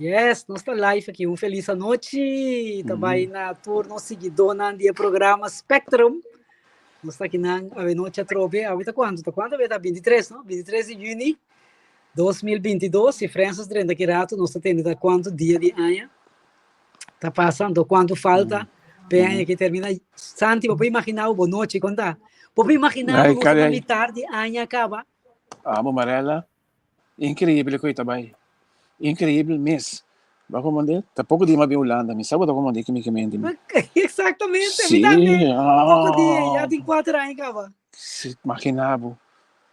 Yes, nós está live aqui. Feliz noite. Também na turno seguidor do programa Spectrum. Nós está aqui na noite a trobe. Está quanto? Está quanto? Está 23, não? 23 de junho 2022. E Francis Drenda aqui rato. Nós está tendo quanto dia de anha. Está passando quanto falta. Bem, que termina. Santi, pode imaginar o boa noite, conta. Pode imaginar o nosso militar de anha acaba. Marela. Incrível coisa também. Incrível mesmo. Vai comandar? Tá pouco dia mais Holanda, me sabe da comandar que me mente. Exatamente, sim, pouco dia, já tem 4 anos acaba. Se imaginava.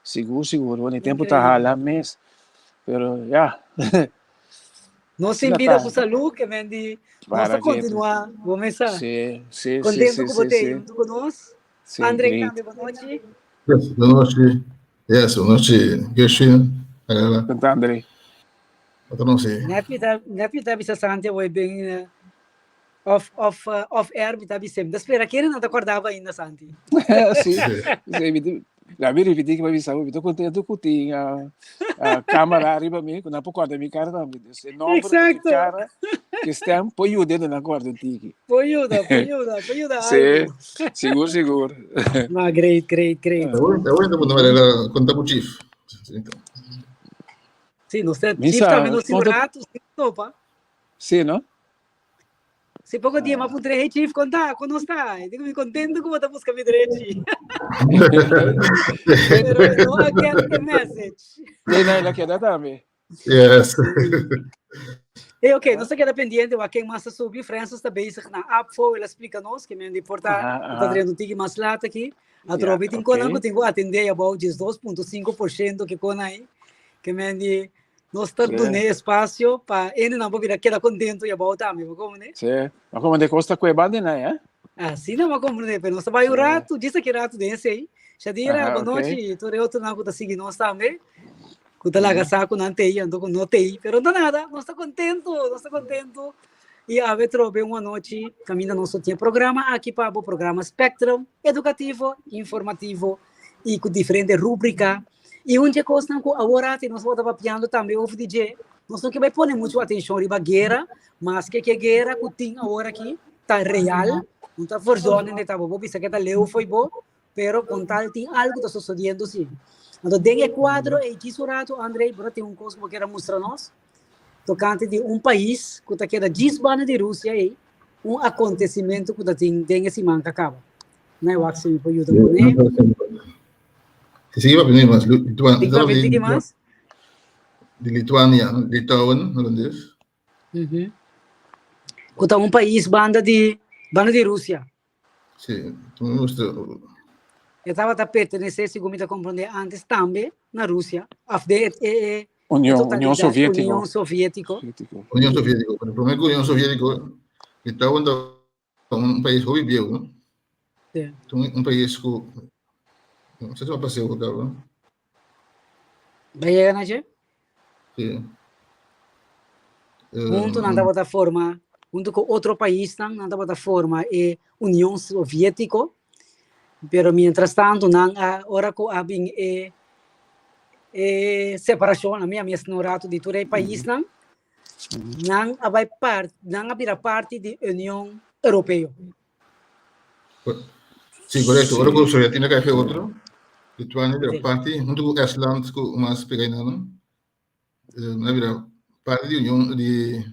Seguro, o tempo tá lá mesmo. Pero já. Nós envida com saúde que vende. Nós continuar, vamos começar. Sim. Contento com você, junto conosco. André também, boa noite. Boa noite. Yes, boa noite. Gershwin. Canta André. Não sei. Nepi tá bisa Santi foi bem off air tá bisa. Da espera que ele não acordava ainda Santi. Sim. La mi ripeti che mi stavo molto contento con te a camera arriva me con una poca mi cara da se no cara che stiamo poi aiutando na guarda tiki. Poi aiuta. Sì, sicuro. Ma great. Agora quando ela conta pro chief. Sì, non sta chief também no sicurato, topa. Sì, no? Se pouco dia mas putre hey chief conta quando está digo me contento como tá buscando direito pero no I get the message la queda também yes e ok nós queda pendente o quem mais subir Francis está bezig na Apfo ela explica nos que me importa tá trazendo tigi mais lata aqui a trobe tem quando eu tenho atender about 2.5% que com aí que me nós estamos dando espaço para ele não pode quedar contento e voltar mesmo como né? Sim, mas como de costa com banda né? Assim não como né? Mas nós vai o rato, disse que rato desse aí. Já dira boa noite, tu outro não tá seguindo nós também. Que tá lá saco não tem, ando com não tem, pero não nada, nós está contento. E a ver trobe uma noite, caminha nosso tinha programa aqui para o programa Spectrum, educativo, informativo e com diferente rúbrica. E onde coisa não agora nós vamos papiando também o DJ. Nós não que vai pôr muito atenção em guerra, mas que guerra que tem agora aqui tá real, não tá forçando nem tá bom, pensa que tá leu foi bom, pero com tal tem algo tá sucedendo sim. Então tem quadro e que surato Andrei, bro tem coisa que quer mostrar nós. Tocante de país que tá queda desbana de Rússia aí, acontecimento que tá tem esse manca acaba. Não é o que me pode ajudar, né? Sì, va bene, ma di Lituania, Litauen, holandês. Que país banda de Rússia. Sim, tu mostra. Eu estava pertencendo, segundo me compreender, antes também na Rússia. União Soviética. União Soviética. Primeiro União Soviética, Litauen é país que viveu, não? Sim. País que não sei se vai passar o carro. Vai chegar na gente? Sim. Junto na plataforma, junto com outro país, na plataforma é União Soviética, pero mientras tanto, agora que há separação, a minha ignorato de todo o país, não vai parte da União Europeia. Sim, correto. Agora que a Soviética cai outro. Lituânia vira parte, junto com Estland, com umas pequenas, não? Vira parte da União de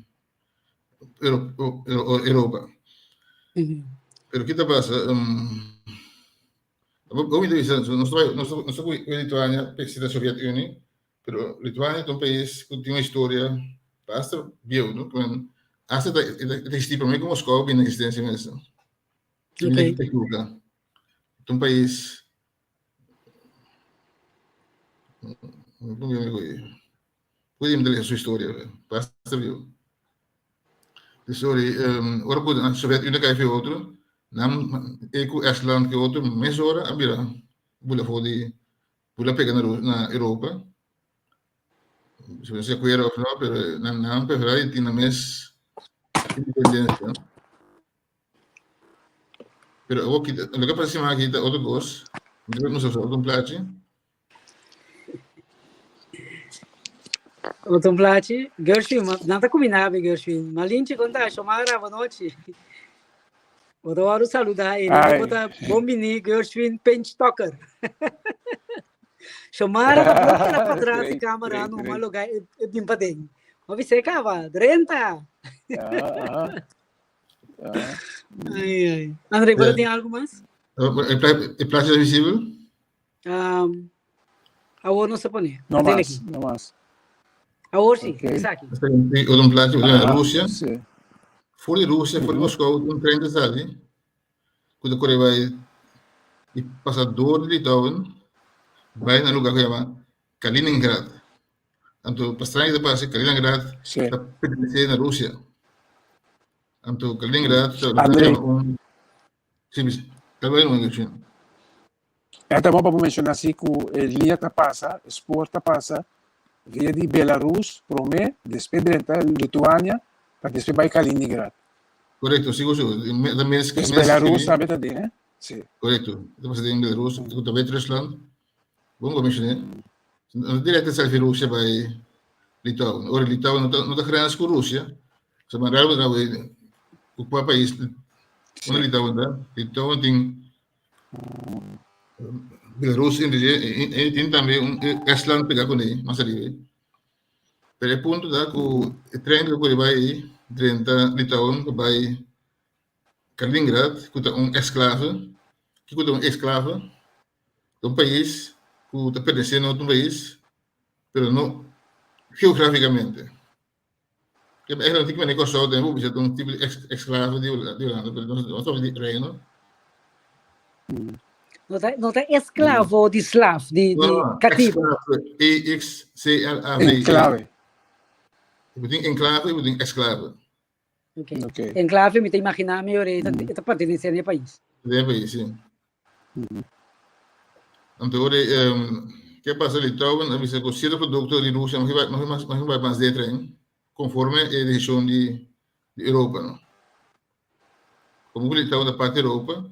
Europa. Pero o que está passando? Vamos dizer, não estou com a Lituânia, porque da Soviética União, mas Lituânia é país que tem uma história bastante viu, não? Hasta este para mim como Moscou bem na existência mesmo. É um país podemos ler a sua história, basta viu. Sorry, ora quando a Soviética cai foi outro, nam Estland que outro, mas ora a vira bula pegar na Europa. Se você quer ou não, pero não preferir tinha mais independência. Pero o que passa mais aqui outro gosto, não sei se outro plato. Outro plati, Gershwin, não tá combinado, Gershwin. Malinche conta, chamara, boa noite. Vou dar um saludar ele, vou botar bombini, Gershwin, Penstocker. Chamara, tá bloqueada para trás de câmera, no mal lugar, e bem para dentro. Mas você cava, 30. Ai. André, você tem algo mais? É plati visível? Agora não se põe. Não mais. Agora sim, isso aqui. Outro plati, na Rússia. Fora de Rússia, fora de Moscou, um trem de ali. Quando o vai e passador de Litauen, vai no lugar que chama Kaliningrad. Então, para estranho de passe, Kaliningrad está pertencendo à Rússia. Então, Kaliningrad está sim, também não é que é também para mencionar assim que o Lia passa, exporta passa via de Belarus, Promé, depois de Lituânia, para depois vai Kaliningrad. Correto, sigo. Belarus também está né? Sim. Correto. Depois em Belarus, também Rusland. Vamos mencionar. Direto da Rússia vai Litauen. Ora, Litauen não está criando com a Rússia. Se mandar o país, onde Litauen está, Litauen tem Belarus e tem também Estland pegar com ele, mas ali. Pero o ponto da que o trem que vai dentro Litauen, que vai Kaliningrad, que é escravo, que é escravo de um país que está pertencendo a outro país, mas não geograficamente. É um tipo de negócio, tem um tipo de escravo de Holanda, não estou de reino. Não tem escravo de slav, de cativo. E-X-C-L-A-V. Enclave. Tem enclave e tem escravo. Okay. Enclave, me tem imaginar melhor, está pertencendo ao país. É país, sim. Então, que passa ali, Litauen, a visão que certo produto de Rússia não vai mais dentro, conforme a decisão de Europa, não? Como o Litauen da parte da Europa,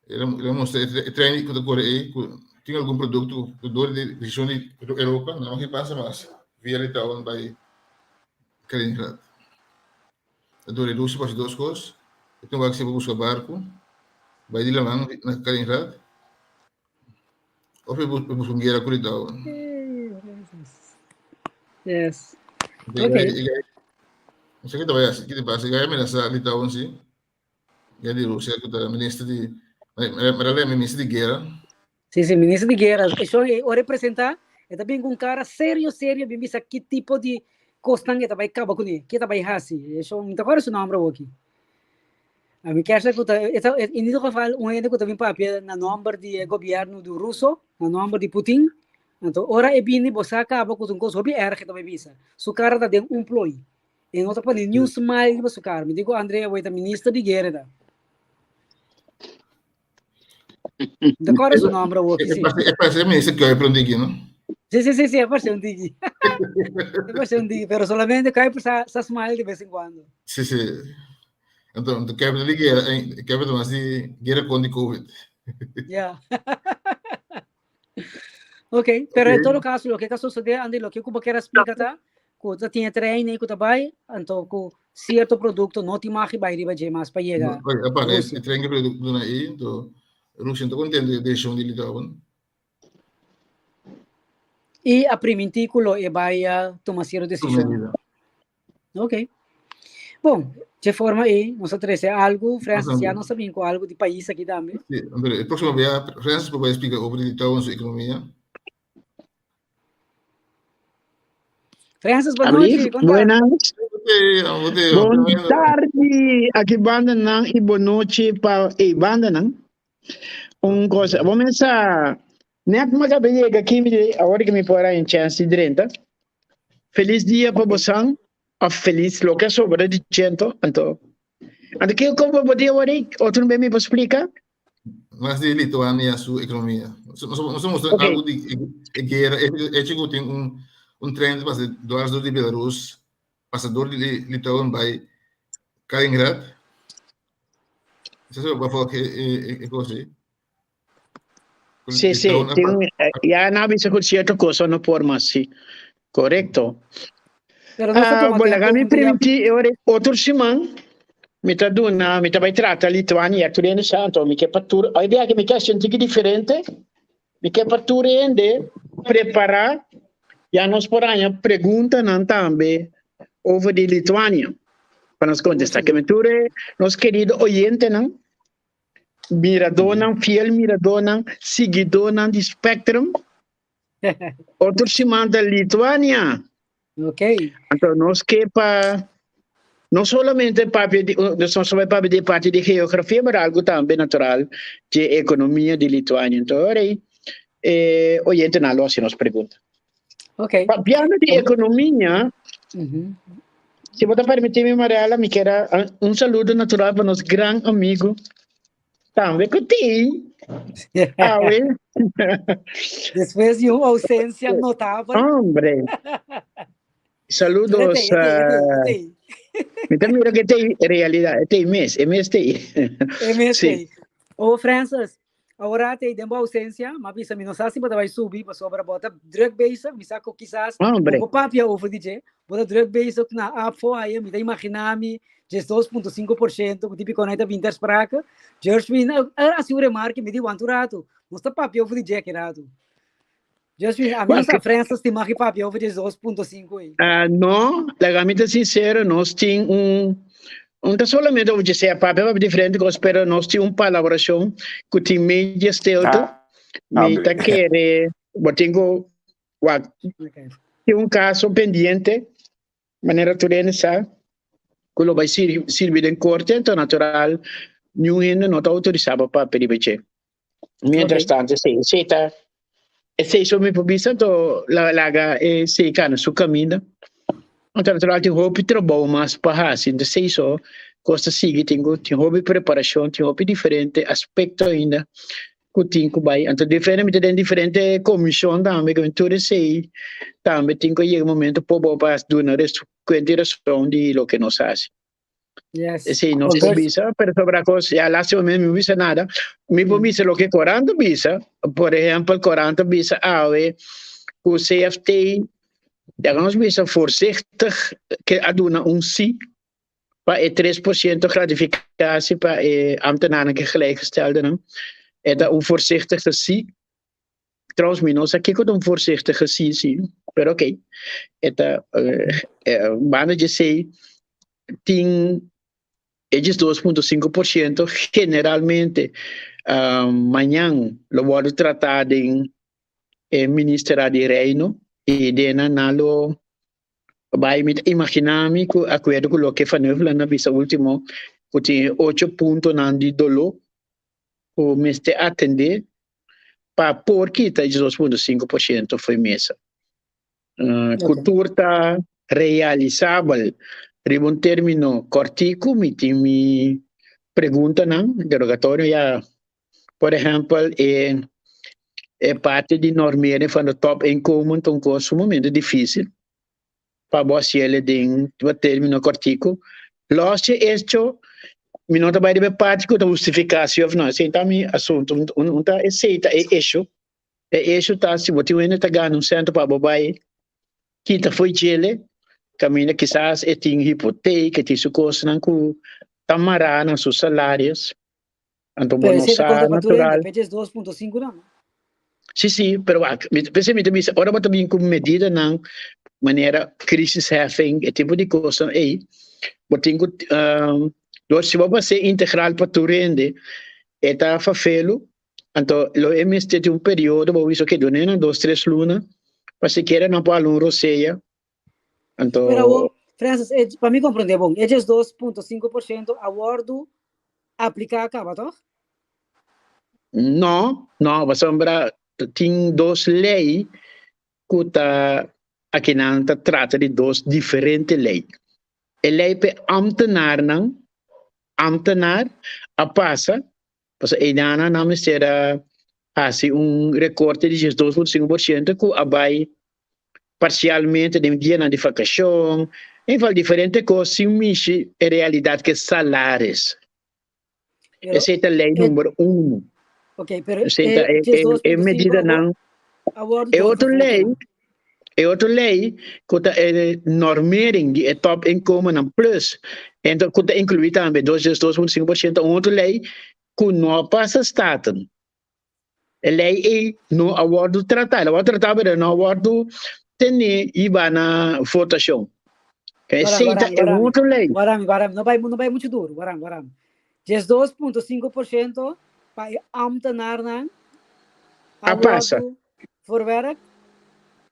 ele mostra treino que decorre aí, tem algum produto que dor de decisão de Europa, não que passa mais via Litauen vai Kaliningrad. Então, a Rússia faz duas coisas, então vai ser buscar barco, vai de lá na Kaliningrad, ou buscar guerra com Litauen. Yes. Okay. Não sei o que passa, que ameaça Litauen, sim. E de Rússia, que é ministro de... Mas é ministro de guerra. Sim, ministro de guerra. Eu representar, é também um cara sério, bem visto que tipo de coisa que vai acabar com ele, que vai fazer. Eu não agora o nome aqui. A minha questão é que eu não falo que também papel na nome do governo do russo, na nome de Putin. Então, ora é bem você acaba com um coisa bem errado que também visa. Su cara está dentro employee. E não está para nenhum smile para su cara. Me digo André, eu é ministro de guerra. Da qual é o nome aqui? É para ser ministro que eu aprendi, não? Sim, é para ser digi. É para ser digi, mas solamente cai para sa smile de vez em quando. Sim. Então, quebra de guerra, quebra mais de guerra com o Covid. Yeah. Ok, pero em todo caso, o que sucede, Andy, o que eu quero explicar, tá? Que tinha treino e que também, então, que certo produto não te marque vai riba de mais para chegar. Apare, esse treino que produto aí, então, eu não sinto contente de deixar de Litauen. E a primintículo e vai tomar certa decisão. Ok. Bom, de forma aí, nós três algo, Francis, já não sabemos com algo de país aqui também. Sim, André, próximo vez, Francis vai explicar sobre Litauen sua economia. Francis, boa noite. Buenas. Boa tarde. Aqui banda não e boa noite para banda não. Coisa, vamos começar. Nem como acabei aqui, a hora que me pôr em chance de renta. Feliz dia para você. Feliz lo que sobra de cento. Então, que como pode hoje outro bem me explicar? Mas de Lituânia sua economia. Nós mostrando algo de guerra. É que tem um trem de passador de Belarus, passador de Litauen vai Kaliningrad. Você sabe para que é coisa? Sim. Já não vi se com certa coisa não por mais sim. Correcto. Pero no se toma Bola tempo, kami um dia- preventi ore outro semana. Mita duna, mita vai tratta Lituania, Turene Santo, mi che pattura. Ho idea che mi che senti differente. Mi che pattura ende preparar. Ja nos poranya pergunta nan tambe over di Lituania. Para nos contestar que me ture, nos querido oyente nan. Miradonan, fiel miradonan, seguidonan di Spectrum. Outro semana da Lituania. Ok. Então, nós que para não somente para de parte de geografia, mas algo também natural de economia de Lituânia. Então, aí, oyente na loja nos pergunta. Ok. Piano de economia, Uhum. se você permitir, Mariela, me quero saludo natural para nosso grande amigo, também que tem. Ah, oui. Depois de uma ausência notável. Hombre. Saludos. Tem. Então, mira que tem realidade, tem mês, tem. É mesmo. Sim. Ô, Francis, agora tem uma ausência, mas bisa não sabe se você vai subir para sobra bota drug base, bisa que quizás Hombre. o papel over DJ, bota drug base na AFO aí, me dá imaginar-me, 2,5%, que tipo conecta 20 spraken. George Win, assim o remarque, me diz quanto rato, não está papel over DJ que rato. George Win, a mim não Francis tem mais papel over 2,5 aí. Não, legalmente sincero, nós temos não solamente eu vou dizer a papel é diferente, mas nós temos uma colaboração com o time mídia estelto, me tá querer, eu tenho caso pendente, maneira turene sabe, que vai servir em corte, então natural, nenhum ainda não está autorizado para pedir. Mientras tanto, se está isso me publica, então laga se cana su caminho. Então, natural, tem hobby trabalho, mas para assim, de sei só, costa sigue, tem hobby preparação, tem hobby diferente aspecto ainda, que tem que vai. Então, diferente comissão também, que tudo sei, também tem que ir um momento para dar uma consideração de lo que nós fazemos. Yes. Sí, no se visa, pero sobre cosas, ya la semana me visa nada. Me visa lo que 40 visa, por ejemplo, 40 visa AWE, o CFT, ya nos visa voorzichtig, que aduna un sí, para 3% gratificatie para ambtenaren que gelijkgestelde. En dat voorzichtige sí. Trouwens, minus aqui com voorzichtige sí, sim, pero ok. Eta, banda de sei, tem ellos 2,5%, generalmente mañana lo voy a tratar en el Ministerio de Reino y de nalo vai imaginar-me que acordo com o que faneu na visa último que tinha 8 pontos de dolor o mês de atender para por que está 2,5% foi mesa. Cultura está realizável. Riba un término cortico, mi pregunta, interrogatorio ya, por ejemplo, parte de normeren van de top inkomen, dan kost een moment difícil. Para vos ele de un término cortico. Los hecho, mi nota vai de parte com justificação, não, esse é mi assunto, não tá aceita hecho tá se você ainda tá ganhando centro para bobai, que tá foi ele. Caminha quizás tem hipoteca, tem suas coisas que tamará seus salários. Então, Pero se natural. 2,5 não? Sim, mas pensamento é ora também com medida na maneira crisis having, esse tipo de coisa aí. Botem se você ser integral para tu rende, está fazendo. Então, o MST tem período, vou isso que dona 2-3 lunas, para se queira não para aluno roceia. Então, pero Francis, para mim compreender bom, esses 2,5% abordo aplicar acaba, tá? Não, você tem duas leis que aqui não trata de duas diferentes leis. A lei para ambtenaar a passa, parce que Edana não será assim recorte de 2,5% que abai parcialmente de dia na vacação, em val diferente coisas, sim, a realidade que salários. Essa é a lei número 1. Ok, pero é medida não. É outra lei, E outra lei que normering die top inkomen en plus. En dat kunt incluir também 2,5%. Outra lei que não passa staten. A lei é no acordo tratado. O tratado é no acordo tem e vai na votação. Aceita é outra lei. Guarami, não vai muito duro. Guarami. 2,5% para ambtenaar na acordo voor werk.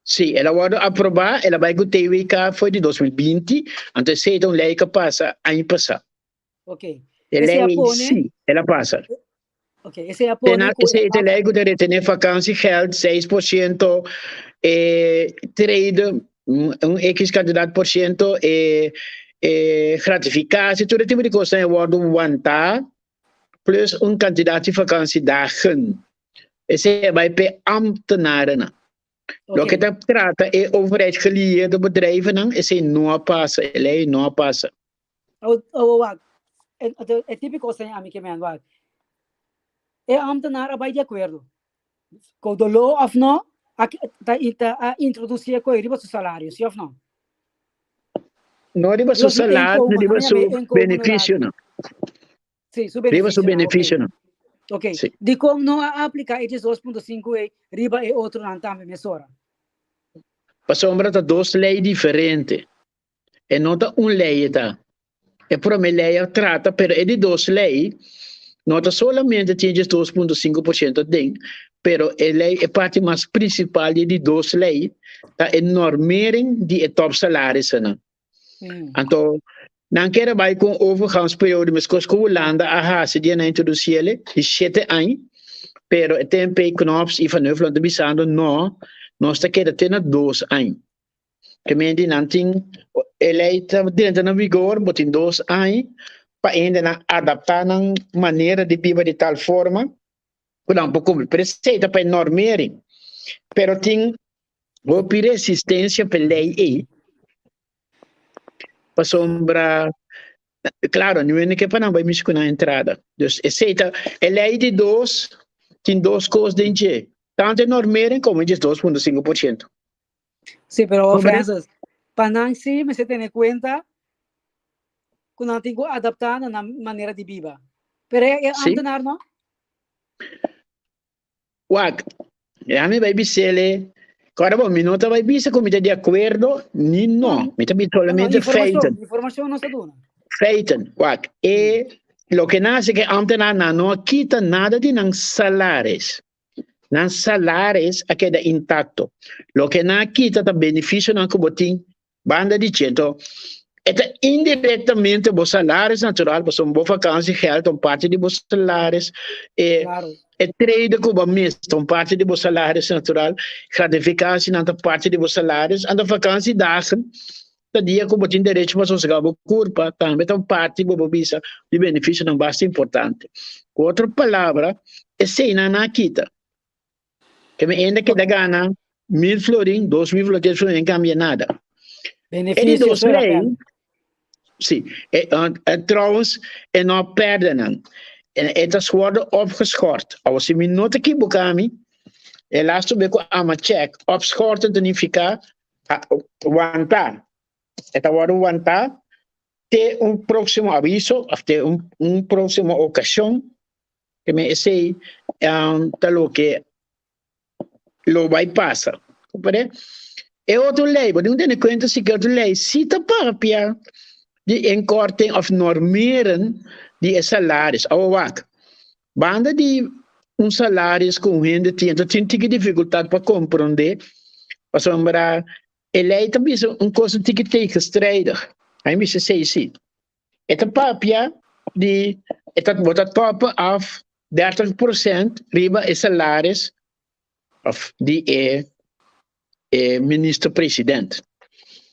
Sim, ela vai aprovar, ela vai com o TWK foi de 2020, então aceita uma lei que passa ano passado. Ok. Sim, ela passa. Ok, esse é a pone. Aceita a lei que deve ter vacância, geld, 6%, trade, X candidato por cento, gratificatie, todo tipo de coisa, wordt wanta, plus candidato de vacância dagen. Esse vai para ambtenaren. Okay. O que se trata é overheidsgeleerde bedrijven, esse não passa, lei não passa. É típico sem a mim que me andava. É ambtenaar vai de acordo. Com o law of no, a introduzir a coisa do salário, sim ou não? Não riba seu salário, não riba seu benefício, não. Sim, seu benefício. Riba seu benefício, não. Ok. Sí. De como não aplicar esses 2,5 e riba e outro não também mesora. Sombra tá duas leis diferentes. E não tá uma lei tá. E por uma lei trata, pero é de duas leis. Não tá solamente tem 2,5% de, pero a lei é parte mais principal de duas leis. Tá é normering de top salários, né? Então, não quero vai com overgangsperiode, mas com a Holanda a se die na introduziele de 7 anos, pero o tempo knops e van Nederland bisando no, nós quero ter 2 anos. Que me di nanting ele tá dentro na vigor, botin 2 anos para ainda adaptar na maneira de viver de tal forma, que não pouco precisa para normering. Pero tem uma resistência para lei para sombra. Claro, não é que para não vai me escutar na entrada. Dus aceita, a lei de tem duas coisas dentro. Tanto normeren como de 2,5%. Sim, pero Francis, para não se me se tem em conta que não tem que adaptar na maneira de viver. Pero é antenar, não? Wag, a mim vai dizer, agora bom, me não vai dizer como de acordo, nem não. Me também solamente feiten. Informação não se dá. Feiten, wag. E lo que nasce que antenar não quita nada de não salários. Não salários a queda intacto. Lo que não quita o benefício não que botin banda de cento. É indiretamente os salários natural, você uma boa vacância, geld, parte de os salários. Claro. É trade como mesmo, parte de os salários natural, gratificação, parte de os salários, a vacância dagen. Da dia como tem direito para sossegar a curva, também tem parte do visa de benefício não bastante importante. Outra palavra é sem na quita. Que me ainda que da gana 1.000 florin, 2.000 florin, não cambia nada. Benefício sim, trouwens, en não perde não. Het is worden opgeschort. Als je me niet equivocami, laatst heb ik aan mijn check, opschorten significa aguantar. Het wordt aguantar te próximo aviso, of te próximo ocasión, que me dice lo que lo vai passar. É outra lei, mas não tem conta se que outra lei cita para de inkorting of normeren de salários. Awak, banda de salários com gente tem dificuldade para compreender, para sombrar, a lei também é coisa que tem que strijdig. Hij moet zeggen, zie. Het papia die het wordt top af 30% riba is salaris of die minister-president.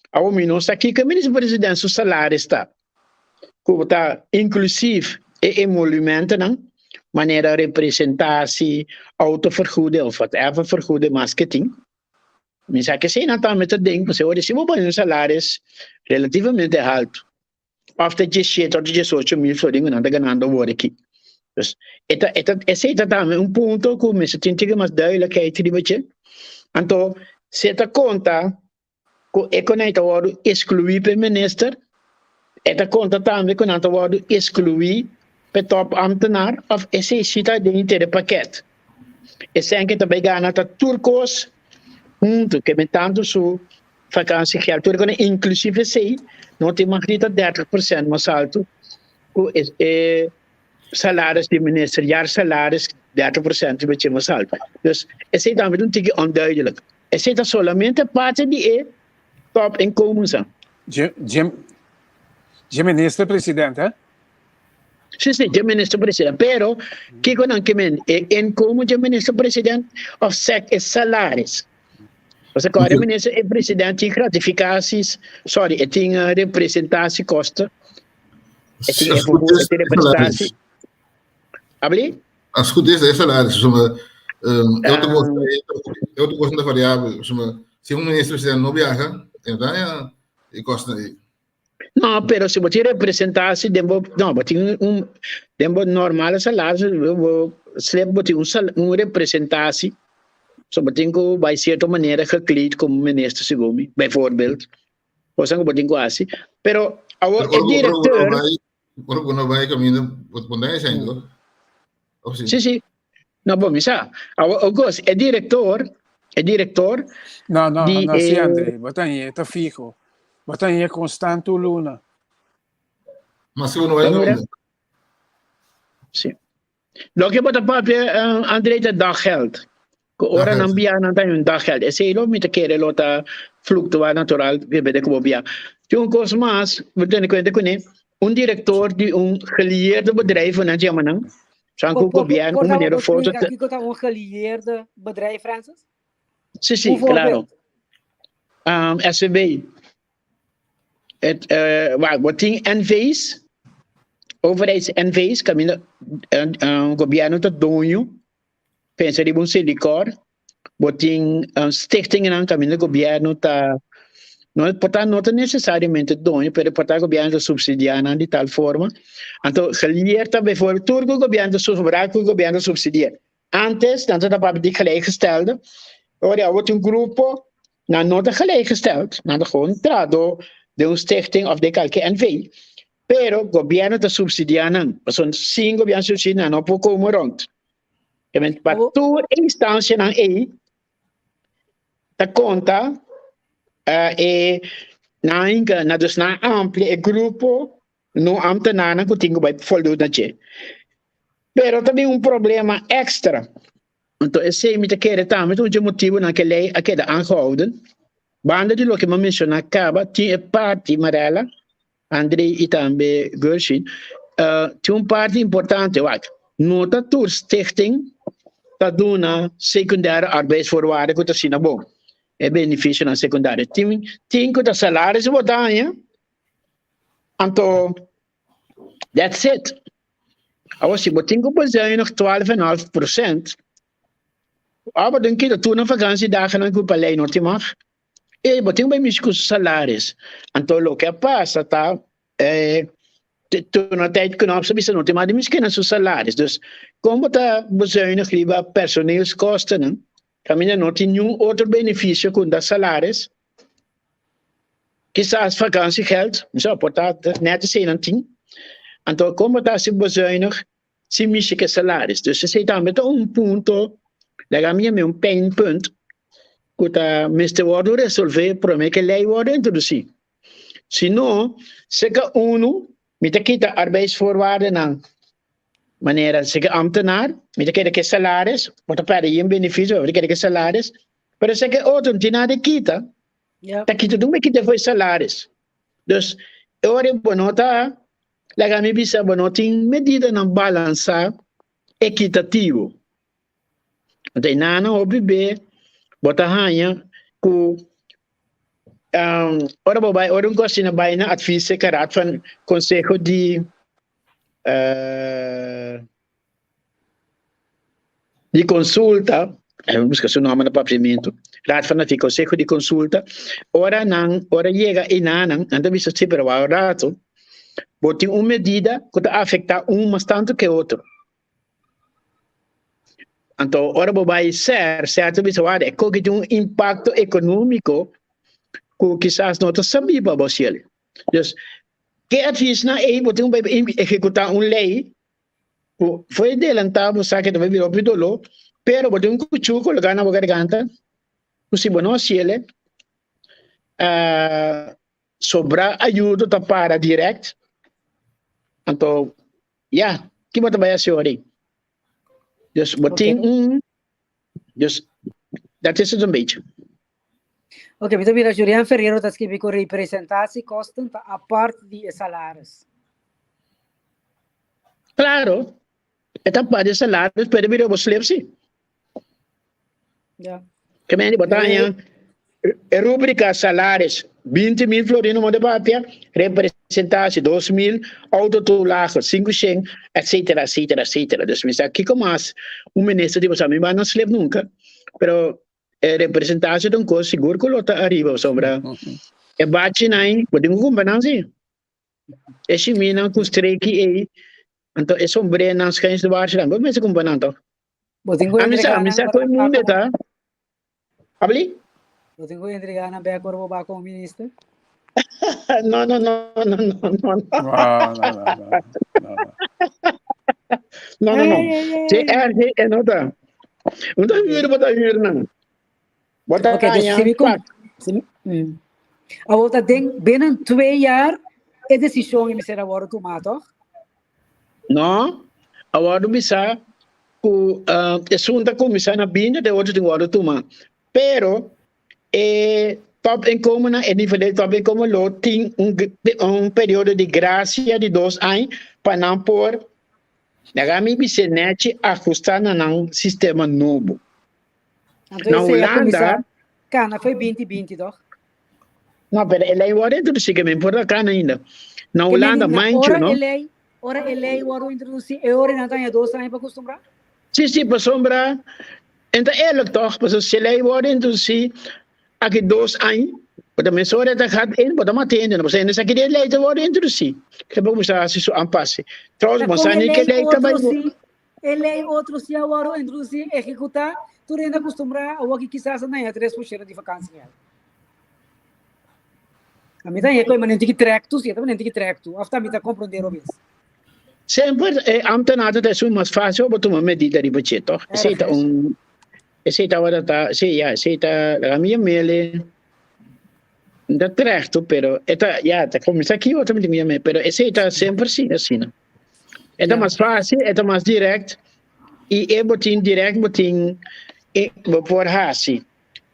Ao menos aqui que o minister-president seu salário está. Como está inclusief emolumenten, não? Maneira representatie, autovergoeding of whatever vergoeding marketing. Mensen que zijn aan met het ding, maar ze worden zien op een salaris relativamente alto. Of de 17 tot 18.000 florin não está ganhando hoje aqui. Dus esse é também ponto que mensen tinten mais duidelijkheid te hebben. Então, se ta conta com economia word excluir per minister, eta conta também com anta word excluir per top ambtenaar of esse cita de inteiro pakket. E sem que também ganha ta turcos junto que met tanto su vakantiegeld turco inclusive sei não tem mais de 30% mais alto o salários de minister jaar salaris 30% beetje mais alto. Dus esse também um tige onduidelijk. Esse é solamente parte de top inkomens. De ministro presidente, hè? Sim, de ministro presidente. Pero, que quando que men inkomen de ministro presidente of sec é salários. Você agora o ministro e presidente tem gratificaties, tem representatie kosten. Tem representatie. Abli? Als het goed is, dat is salaris. Eu gosto da variável. Se ministro-presidente não viaja, então é custa aí. Não, pero se você representasse, tem normal salário, se você representatie, so tem que vai certa maneira gekleed como ministro segundo, bijvoorbeeld. Você não pode assim. Pero o diretor, não vai caminho, pode ser, não? Sim. Não, bom, misa. August, é diretor. Não, sim, André. Botanha, tá fijo. Botanha constante luna. Mas se não é, sim. Lo que bota papel, André, de daggeld. Ora não bia não tem daggeld. É sei lo met kere lota fluctua natural, que bede como bia. Tem coisa mais, botanha conta com diretor de geleerde bedrijf na Germany. Sanko governo como maneira foto. Aqui que está geleerde bedrijf, Francis? Sim, claro. SVB. Wat tem NV's, overheids-NV's, caminho, governo está dono, pensa de silicor, wat tem stichtingen, caminho, governo está, não é necessariamente dono, mas o governo subsidiar de tal forma. Então, geleerd bijvoorbeeld, turco o governo subsidiar, o governo subsidiar. Antes, dan is dat bij die gelijkgestelde, er wordt een groep, not gelijkgesteld, gewoon trado de stichting of de calque NV. Pero, governo te subsidiar, zo'n 5 governo subsidiar, não pode komen rond. Je bent bij toer instantie ta conta, dus na ampli grupo, no ambtenaren que tinham vai voldoende a Pero também problema extra. Então, esse me quer também um motivo na que lei a queda aangehouden. Banda de lo que me menciona acaba, tinha parte Marella, André e também Gershon, tinha parte importante, nota tour stichting, ta dona secundaire arbeidsvoorwaarden que ta sina bom. É benefício na secundária. Tem que dar salários e botanha. Então, that's it. Als je betinkt bezuinig 12,5%. Maar dan kun je toen een vakantiedagen dan kun je alleen nog mag. E betinkt bij mij salaris. En toen lo que passa tá toen een tijd kunnen opzetten nog maar die misschien zo salaris. Dus como tá bezuinig liever personeelskosten. Kan je nog een ander beneficio com dat salaris. Quizás vakantiegeld, zo portaat net de 17. Então, como está se bezuinig, se mexe que salários. Dus ze zit dan met ponto, daar gaan we pijnpunt, que meeste worden resolver, para mim que lei worden introduzido. Se não, zeker met de arbeidsvoorwaarden na maneira, zeker ambtenaar, met de salaris, wat per je een beneficio, met de salaris, maar zeker auto, die na de kita, dat kita doen met voor salaris. Dus, ore bonota, la gami bisa bonoting medida ng balança equitativo. Então, nana OBB, botahanya, ku ora babai, ora gosto na baina advies karat van Consejo de Consulta, busca seu nome no papiamento, Raad van Advies, Consejo de Consulta, ora llega inanang, anda bisa sempre o rato, botem uma medida que afeta um mais tanto que outro. Então, ora vai ser certo visual é que tem impacto econômico que quizás não sabia para você. Então, que artista na aí você vai executar uma lei, foi adelantado, sabe que vai virar pidolo, pero você um cuchu colocar na garganta, se você não se ele, sobra ajuda para direct. Então, que você vai fazer aí? Dus beting, dus dat is het een beetje. Ok, então mira, Julián Ferreira está escrevendo que representatie kosten a parte de salários. Claro, esta parte de salários pode vir a você sim. Ja. Que me botanha, rubrica salários 20.000 florino mo de papia, representatie 2.000, autotoelagen 500, etc, etc, etc. Dus me aqui como mais ministro de você me vai não se leva nunca, pero representatie de coisa seguro que lota arriba sombra. É bate nai, pode não combinar assim. Esse mina com streiki aí, então é sombre nas cães de baixo, não mas combinar então. A missa foi mundo tá. Abli? Eu tenho que entregar na beca para o ministro. No. No. É nota. Não tá vir, bota vir não. Bota canha. A outra tem binnen 2 jaar a decisão em ser agora tomar, toch? Não. Agora bisa o assunto começar na binda de outro tem agora tomar. Pero top income na nível de top income lo tem período de graça de 2 anos para não por nagami bisenete ajustar na sistema novo. Na Holanda, cana foi 2020 toch? Não, pero ele agora tudo sigue me por cana ainda. Na Holanda, manjo, não? Ora ele agora introduzir euro na tanha 2 anos para acostumbrar? Sim, para sombra. Então ele toch, para se ele agora introduzir aqui 2 anos, para me só de gaat in, para matende, não sei, nessa que ele leite agora introduzir. Que vamos fazer isso ampasse. Trouxe mas ani que ele também. Ele outro se agora introduzir, executar, tu ainda acostumbrar o que quizás não é 3% de vacância. A mim também é coisa mas nem que track tu, também nem que track tu. After me tá compreender o mesmo. Sempre ambtenaar é isso mais fácil, para tomar medida de budget, toch? Aceita agora tá, aceita a minha mele. Não trato, pero tá começa aqui outra minha mele, pero aceita sempre sim, assim, não. É mais fácil, é mais direto e é botin direto, botin por assim.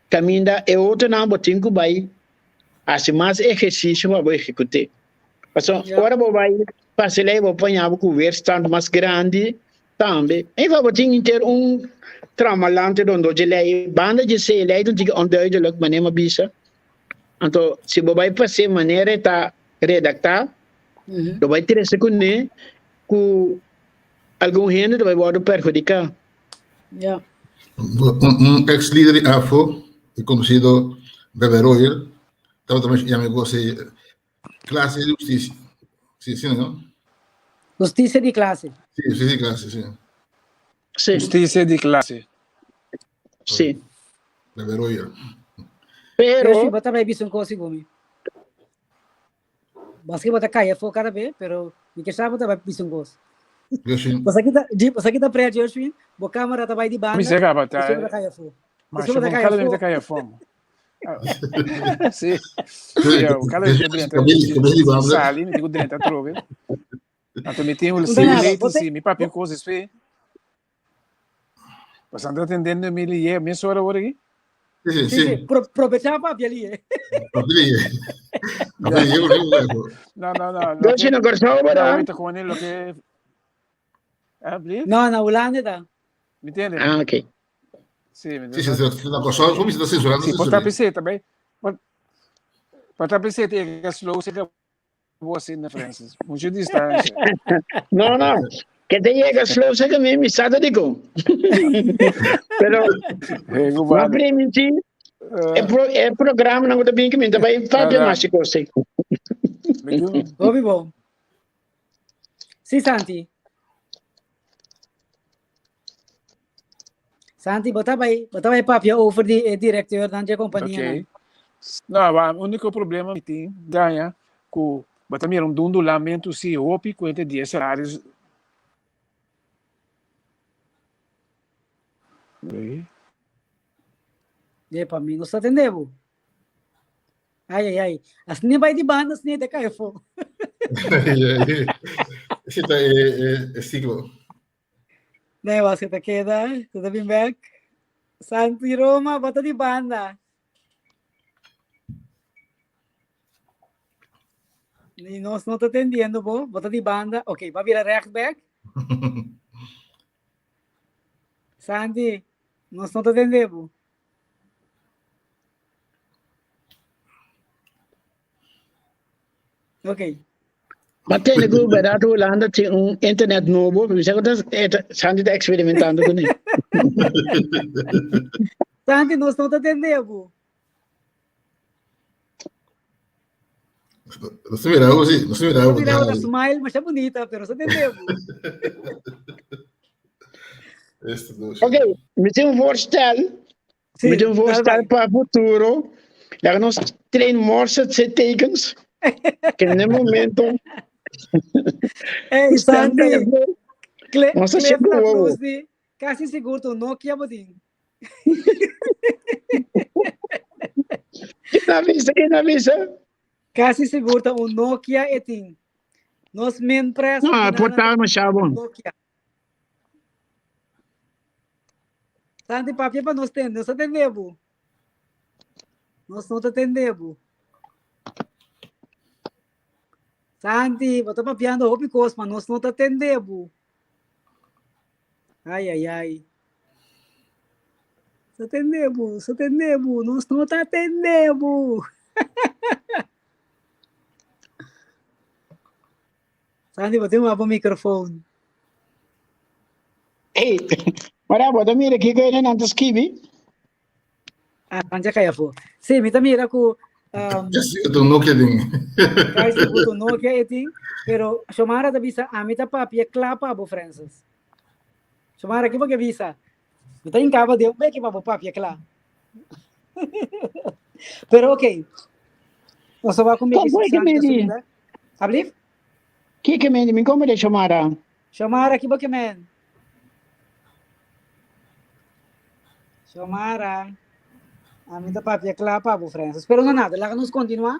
Caminha é outro não botin que vai assim mais exercício para executar. Então, agora vai passar lá vou apanhar o cover stand mais grande também. E vai botin ter tramalante onde ele banda de ser ele não tinha onduidelijk maneira mabisa. Então, se você vai fazer maneira tá redactar, você vai ter esse que algum gênero vai poder perjudicar. Ex-líder de AFO, conhecido Bebe Royer, também chamou classe de justiça. Sim, não? Justiça de classe. Sim, justiça de classe, sim. Justiça de classe. Sim. Bebe Royer. Pero bota vai bisun coisa comigo. Basque bota caia fo cada vez, pero me que sabe bota vai bisun coisa. Você aqui tá prédio hoje, a câmera tá vai de banda. Me chega a bater. Você bota caia fo. Mas eu cada vez caia fome. Sim. Eu cada vez dentro. Sali, me digo dentro trove. Até me tenho o leite sim, me papel coisas fe. Você anda atendendo me minha senhora agora aqui? Sim. Aproveitar para ali. Não. Doce não gostou, não. Não, com ele que não, na Holanda tá. Me entende? Ah, ok. Sim, na gostou, como está censurando? Sim, pode estar também. Pode estar pensando que slow se acabou assim na França. Muito distância. Não. Que te llega slow se que me sada digo. Pero ma primiti é programa não também que me também faz mais coisa. Bom. Sim, Santi. Santi, bota vai papia over de diretor da companhia. Ok. Não, o único problema que tem ganha com bota mira dundo lamento se hopi com entre 10 salários. Para mim não está entendendo. Ai. Assim vai de banda, assim de caifo. Esse é ciclo. Né, você tá queda, tudo bem back. Santi Roma, bota de banda. E nós não tá entendendo, bota de banda. Ok, vai virar rechtback. Santi, nós não tá entendendo. Ok. Até no grupo da Holanda tem internet novo, mas eu tô Sandy tá experimentando com ele. Santi, nós não tá entendendo. Não se mirava, sim. Não se mirava. Não virava da smile, mas é bonita, pero você entendeu? Ok, me tem voorstel. Me tem voorstel para o futuro. Já nós treinamos de tekens. Que no momento... Ei, Santi, Nossa, Clef na chegou. cruz de quase seguro tu Nokia bodinho. Que na vista? Quase seguro um Nokia etin. Nós men press. Não, portal mas chabon. Nokia. Santi, papi para nós ter, nós atendemos. Nós não atendemos. Santi, bota papiando roupa e coisa, mas nós não atendemos. Ai. Atendemos, nós não atendemos. Santi, bota um microfone. Ei, ora, bota mira aqui que ele não tá esquivi. Santi, kaya po. Sim, mita mira ko. Ito Nokia din. Kahit segundo Nokia etin, pero Xomara da bisa, amita papi, klapa bo Francis. Xomara, que porque visa? Mita em cava deu, bem que papi, klá. Pero ok. Nós vamos comer isso. Ablif? Que me como de Xomara? Xomara, que porque men? Xomara. Amita papi, klapa bo Francis. Pero não nada, lá nos continuar.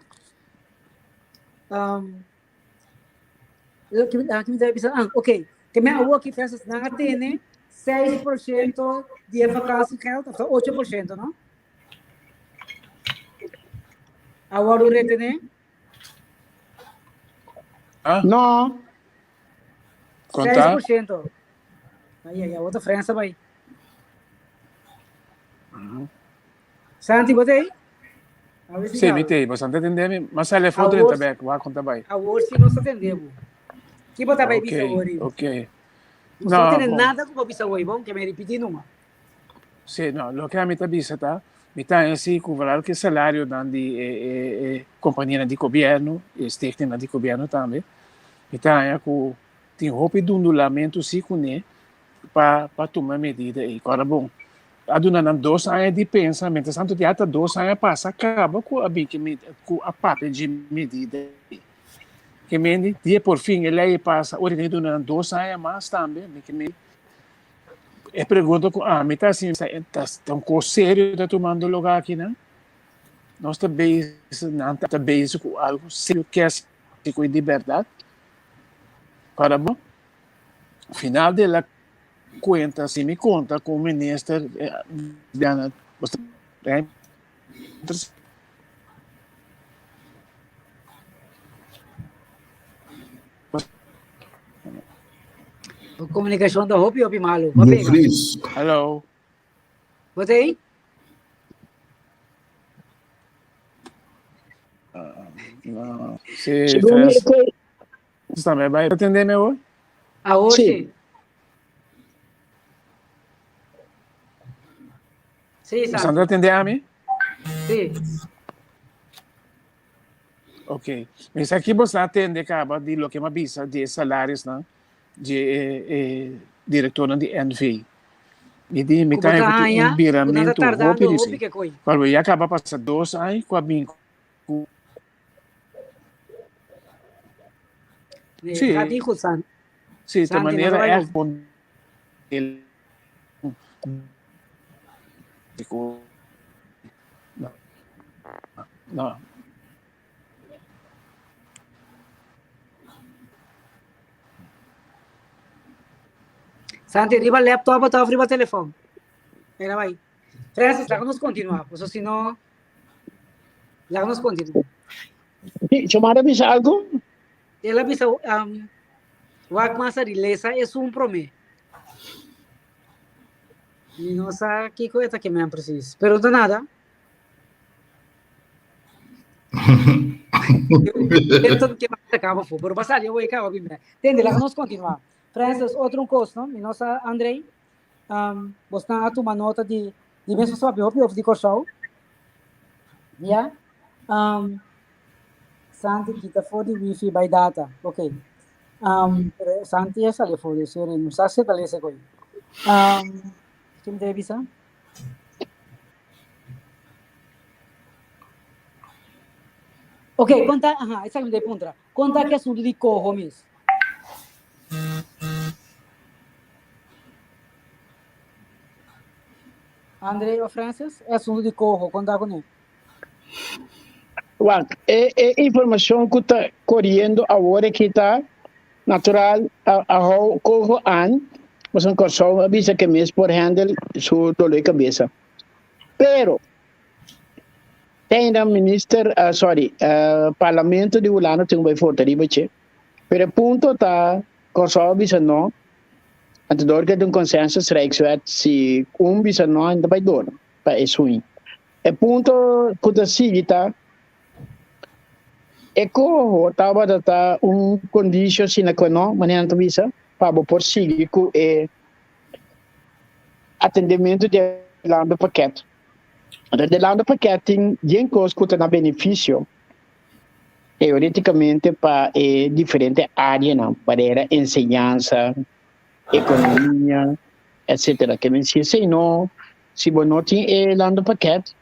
Ok. Que me hago aqui Francis, não tem 6% de eficácia health, então 8%, não? Agora o rete, né? Não. 6%. Aí, a outra França vai. Santi, botei? Sim, mitei, bastante entender, mas ele foi 30 back, vai contar bem. A hoje nós atendemos. Que botar vai bisa hoje? Ok. Não tem nada com bisa hoje, bom? Que me repetir numa. Sim, não, o que a mita bisa tá? Mita é assim, com valor que salário de companhia de governo, técnica de governo também. Mita é com tem roupa de lamento se conhe para tomar medida e agora bom. Adunando 2 anos de pensamento, tanto que até 2 anos passa, acaba com a parte de medida. Que me dia por fim, ele passa, hoje tem durante 2 anos mais também, que me pergunta, me está assim, está um coisa sério está tomando lugar aqui, né? Nós também não com algo sério que é de verdade. Para bom, final dela conta, se me conta com o ministro Diana, você comunicação da Hopi malo. Hello. Botei? Não. Você também vai atender meu? A hoje? Sim, você não atender a mim? Sim. Ok. Mas aqui você atende acaba de lo que me avisa de salários, né? De diretora de NV. Jadi, me cai um viramento tardando hopi hopi que coi. Quando ia acabar passar 2 anos com a mim. Hati Hulsan. Sim, de maneira é não. Santi, riba laptop atau riba telefone. Era vai. Francis, vamos continuar, porque senão vamos continuar. Chamada bisa algo? Ela bisa wak masa rilesa é promê. E não sabe que coisa que me precisa. Pero não nada. Então que mais acaba foi. Pero passar eu vou acabar bem. Entende? Lá vamos continuar. Francis, outro coisa, não? E nossa Andrei, você está a tomar nota de mesmo sabe o de corção. Yeah. Santi kita for di wifi by data. Okay. Santi essa le for isso, não sabe se tá lese coi. Quem deve bisa? Okay, conta, essa que me dei pontra. Conta que assunto de corro mesmo. André ou Francis, é assunto de corro, conta com ele. Informação que está correndo agora que está natural a corro an, mas um corso avisa que mês por handle sua dor de cabeça. Pero tem o minister, parlamento de Ulano tem vai votar de baixo. Pero ponto tá corso avisa não. Antes dor que tem consenso reikswet se bisa não ainda vai dor para isso. E ponto que está seguida Eko estava data condition sine qua non, maneira de visa, para prosseguir com o atendimento de lando paquete. De lando paquete tem coisa que tem benefício, teoreticamente, para diferentes áreas, para ensinança, economia, etc. Que me diz, se não, se você não tem lando paquete,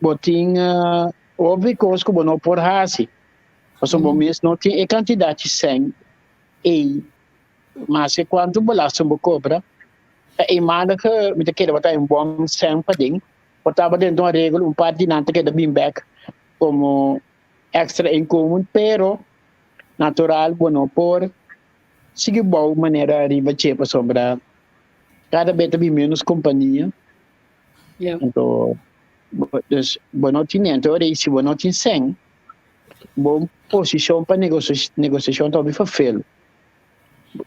botin houve coisas que não por hasi. Mas o momento não tem a quantidade de sangue mas quando bolaço me cobra a imagem que me quer botar bom sangue para dentro botava dentro de uma regra par de nada que da bem back como extra income pero natural bueno por seguir boa maneira arriba chepa sobre cada vez tem menos companhia então dus não tinha então se não tinha sem bom posição para negociação talvez fazer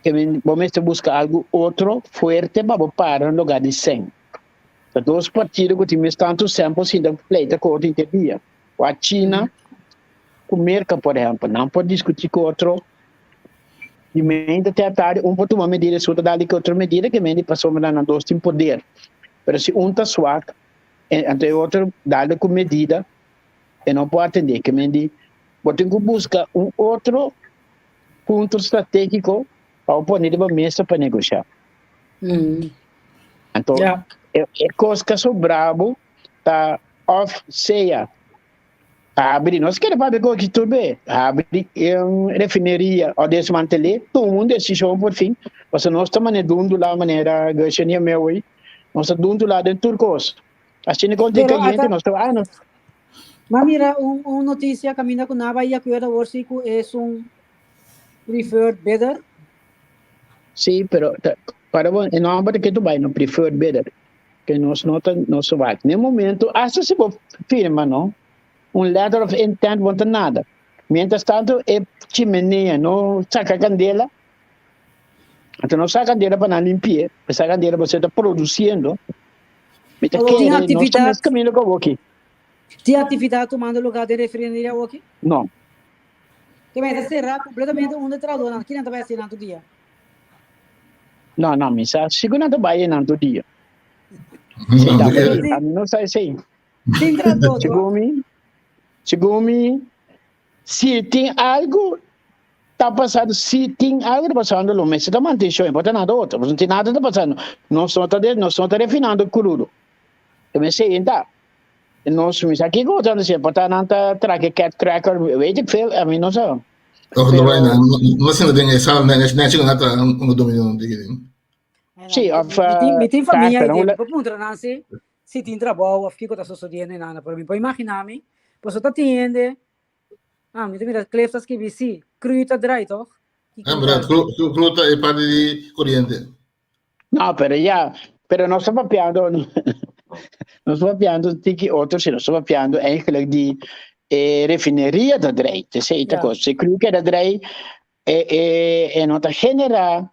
que vamos buscar algo outro forte para parar no lugar de sem dois partidos que têm tanto tempo sem dar pleita com outro dia a China com o Merca por exemplo não pode discutir com outro e ainda tentar pode tomar medida se outra dali que outra medida que ainda passou na dois tem poder mas se está suave entre outro dado com medida e não pode atender que me diz tem que buscar outro ponto estratégico para pôr na mesa para negociar então é coisa que sou bravo tá off ceia abrir nós queremos fazer coisa que tudo bem abrir refineria ou desmantelar todo mundo decisão por fim você nós estamos mandando lá maneira gasania meu aí nós estamos dando lá dentro de coisa assim que onde cliente nós estamos mas mira notícia caminha com na Bahia que era hoje que é preferred bidder sim pero para não é que tu vai no preferred bidder que nós não vai no momento acho se for firma não letter of intent não tem nada mientras tanto é chimenea não saca candela então não saca candela para não limpar saca candela você está produzindo tem atividade caminho com aqui tem atividade tomando lugar de refineria aqui não que vai cerrar completamente onde trabalha aqui não vai assinar todo dia não missa segunda vai não todo dia não sai sim tem trabalho segundo se tem algo está passando, se tem algo passando, o mês está mantendo, não tem nada outro, não tem nada está passando. Nós estamos refinando o crudo. Eu me sei, então. Nós aqui gostando assim, portanto, não está traque cat cracker, weet ik veel, a mim não sei. Não sei onde é essa, nem chega nada no domínio de. Sim, me tem família aí dentro, para punta não sei, se tem trabalho, ou fico da sociedade nem nada, para mim, para imaginar-me, posso estar tendo, me tem mira, cleftas que vi, sim, cruita drai, toch? Verdade, cruta é parte de corrente. Não, pero nós estamos piando, nós estamos piando tiki outros, nós estamos piando eigenlijk die refineria da drai, te sei, te coisa, se cruita da drai, nota generar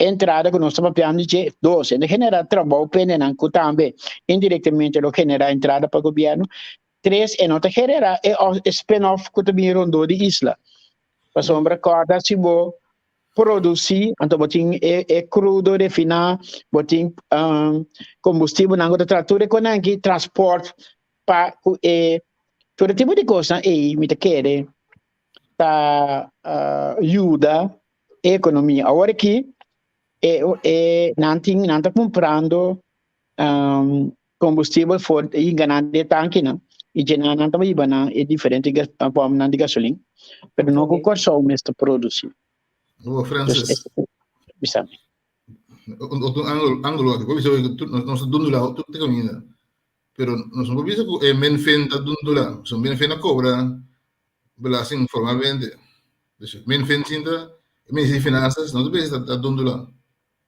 entrada que nós estamos piando de 2, generar trabalho penenanco também, indiretamente lo generar entrada para o governo, 3, nota generar spin-off que também rondou de isla. Para sombra corda se vou produzir, então botin crudo refinar, botin combustível na outra tratura com aqui transporte para todo tipo de coisa e me te quer tá ajuda a economia. Agora que não tá comprando combustível for enganando de tanque não e já não tá ibana é diferente forma de gasolina. Pero não concordo só o mesmo produzir. O Francis. Sabe? O ângulo aqui, nós estamos lá, tudo tem caminho. Pero nós não podemos que men fenda do lá, são men fenda cobra, belasting formalmente. Men fenda cinta, men de finanças, não podemos estar do lá.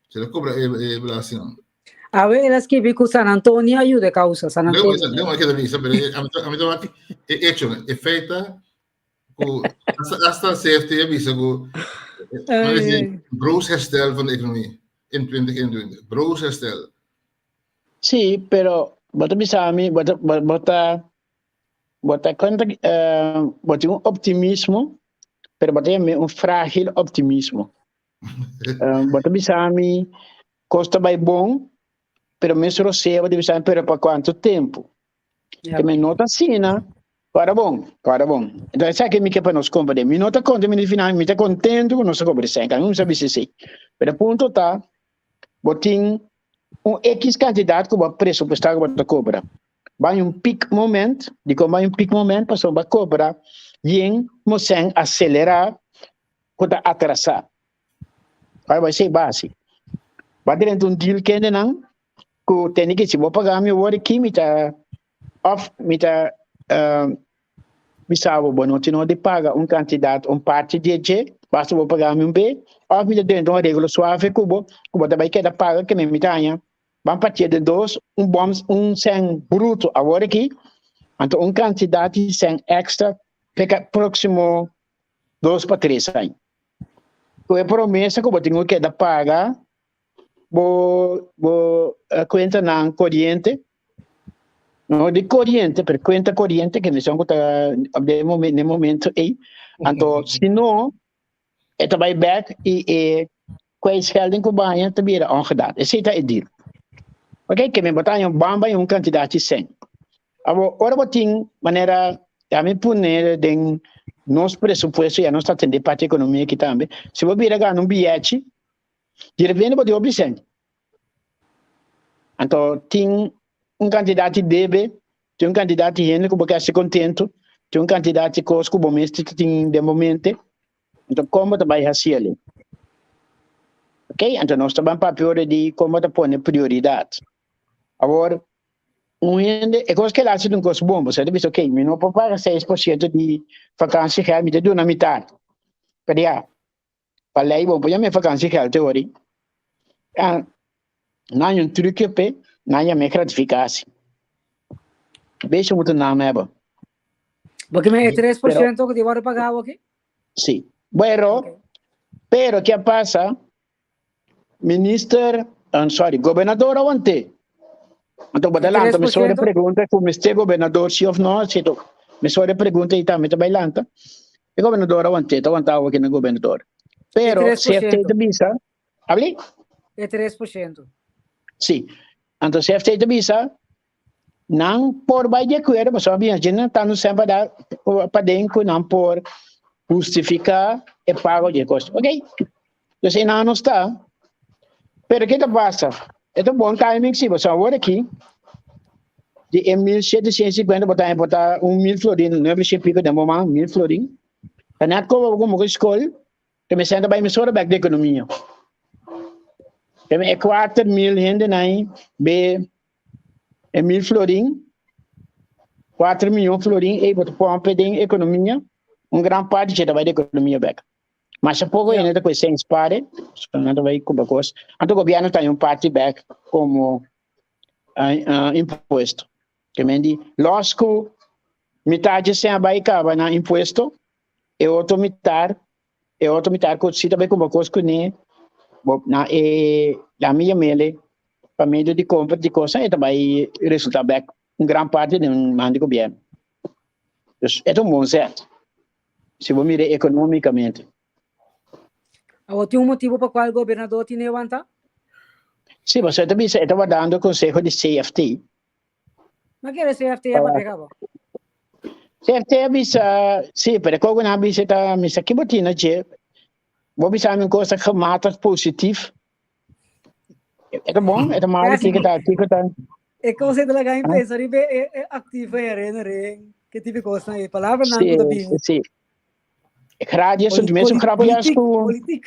Se ele cobra belasting. A ver, elas que vi com San Antonio ajuda a causa San Antonio. Não é que deve ser, pero a mim também é hecho, é feita hasta safety avisa que gross herstel van de economie in 2021. Gross herstel. Sí, pero bota bisami, bota conta bota um optimismo, pero bota um frágil optimismo. Bota bisami costa vai bom, pero mesmo você bota bisami pero para quanto tempo? Que me nota assim, né? Para bom. Então, essa aqui é que para nós comprar. Me nota conta, me final, me está contento com nossa compra. Não sabe se sei. Pero ponto tá, botin X candidato que vai pressupostar que vai cobrar. Vai peak moment, de como vai peak moment, passou para cobrar, e você acelerar, para atrasar. Vai ser básico. Vai dentro um deal que não, que tem que se vou pagar meu hora aqui, me tá off, me tá bisavo não tinha de pagar candidato parte de G, basta vou pagar um B, ou me dentro uma regra suave cubo também quer pagar que me tanha. Vamos partir de 2, sem bruto agora aqui, então candidato sem extra, fica próximo 2 para 3 anos. Então é promessa que eu tenho que pagar, vou conta na corrente. No, di corriente, per conta corriente che mi sono nel momento aí. Então, se não, é também back e quais gelden que banha também era ongedaan. Esse é o deal. Ok, que me botar bamba e candidato sem. Agora eu tenho maneira a me punir de nosso pressuposto e a nossa atender parte economia aqui também. Se eu virar ganhar bilhete, de repente eu vou ter então, tem candidato deve, tem candidato que porque se contento, tem candidato que o momento que tem de momento, então como vai fazer ali? Ok? Então nós estamos papel de como põe prioridade. Agora, é coisa que lá se não gosta bom, você deve ok, mas não pode pagar 6% de vacância real, me deu na metade. Para aí, bom, põe a minha vacância real, teoria. Não é truque, não é minha gratificação. Veja muito na meba. Porque me é 3% que devo pagar aqui? Sim. Bueno, pero que passa? Governador ontem. Então, badalanta, me só pergunta como este governador, se ou não, se me só pergunta e também bailanta. O governador ontem, estava aqui no governador. Pero, se é feita visa, habli? É 3%. Sim. Então, se é feita visa, não por vai de acordo, mas só a gente não está no sempre para dentro, não por justificar e pago de costo. Ok? Então, não está. Pero que passa? É um bom timing, sim. Você agora aqui, de 1750, botar 1.000 florins, não é para pico de momento, 1.000 florins. E não é como uma escola, que me senta para emissora back da economia. É 4.000 gente aí, be 1.000 florins, 4 milhões de florins, e botar para a economia, grande parte de da economia back. Mas se pouco ainda com sem spare, não vai com a coisa. Então o governo tem parte back como imposto. Que me diz, lógico, metade sem vai acabar na imposto, e outro metade que se também com a coisa que nem na la minha mele para meio de compra de coisa e também resulta back grande parte de mando governo. É um bom certo. Se vou mirar economicamente. Agora, tem motivo para qual o governador tinha levantado? Sim, você também estava dando conselho de CFT. Mas que era CFT para pegar? CFT bisa, sim, pero kung na bisa ta misa kibutina je, vou bisa uma coisa que mata positivo. É bom, é mal que tá. É que você dá a empresa e é ativa que tipo de coisa aí, palavra não muda bem. Sim. Gradia sunt mesmo trabalhas com Rutte.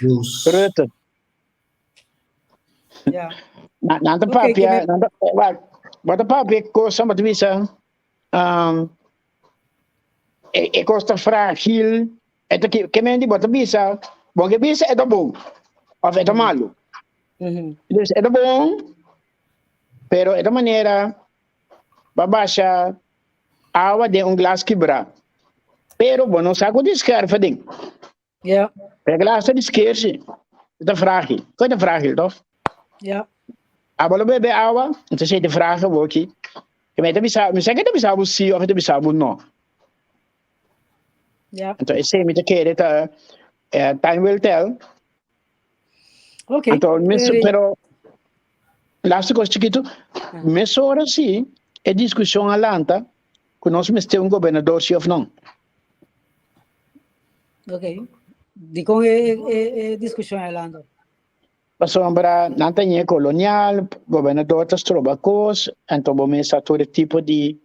Ja. Nanta papia, bota papia coisa mas bisa e costa frágil, é que me diz bota bisa, bom que bisa é bom, ou é malo. É bom, pero é da maneira babasha água de glass quebrar. Pero bom, não sabe o descarga, fading. Ja. É glass de esquerda, é frágil. Coisa frágil, toch? Ja. Abalo bebe água, então se te frágil, vou aqui. Que me bisa, me segue te bisa o sim ou te bisa o não. Ja. Então esse me te quer time will tell. Ok. Então, pero last coisa chiquito, mas ora sim, é discussão alanta, que nós me tem governador sim ou não. Ok. Di con discussione hablando. Sombra nantanha colonial, governador tas trobacos, então vamos essa todo tipo de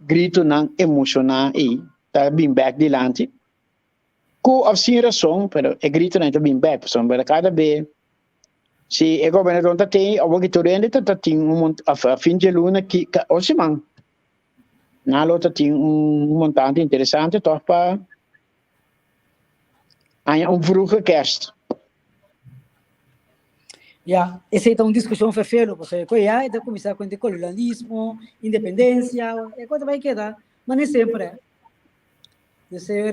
grito não emocional e tá bem back de lante. Com a sim razão, pero é grito não tá bem back, sombra cada vez. Se o governador tá tem, o que torrente tá tem a fim de luna que o semana. Na outra tem montante interessante, toch para aí vroege kerst. Ja, essa é uma discussão fervendo, porque já é começar com o colonialismo, independência, é coisa vai quedar, mas nem sempre.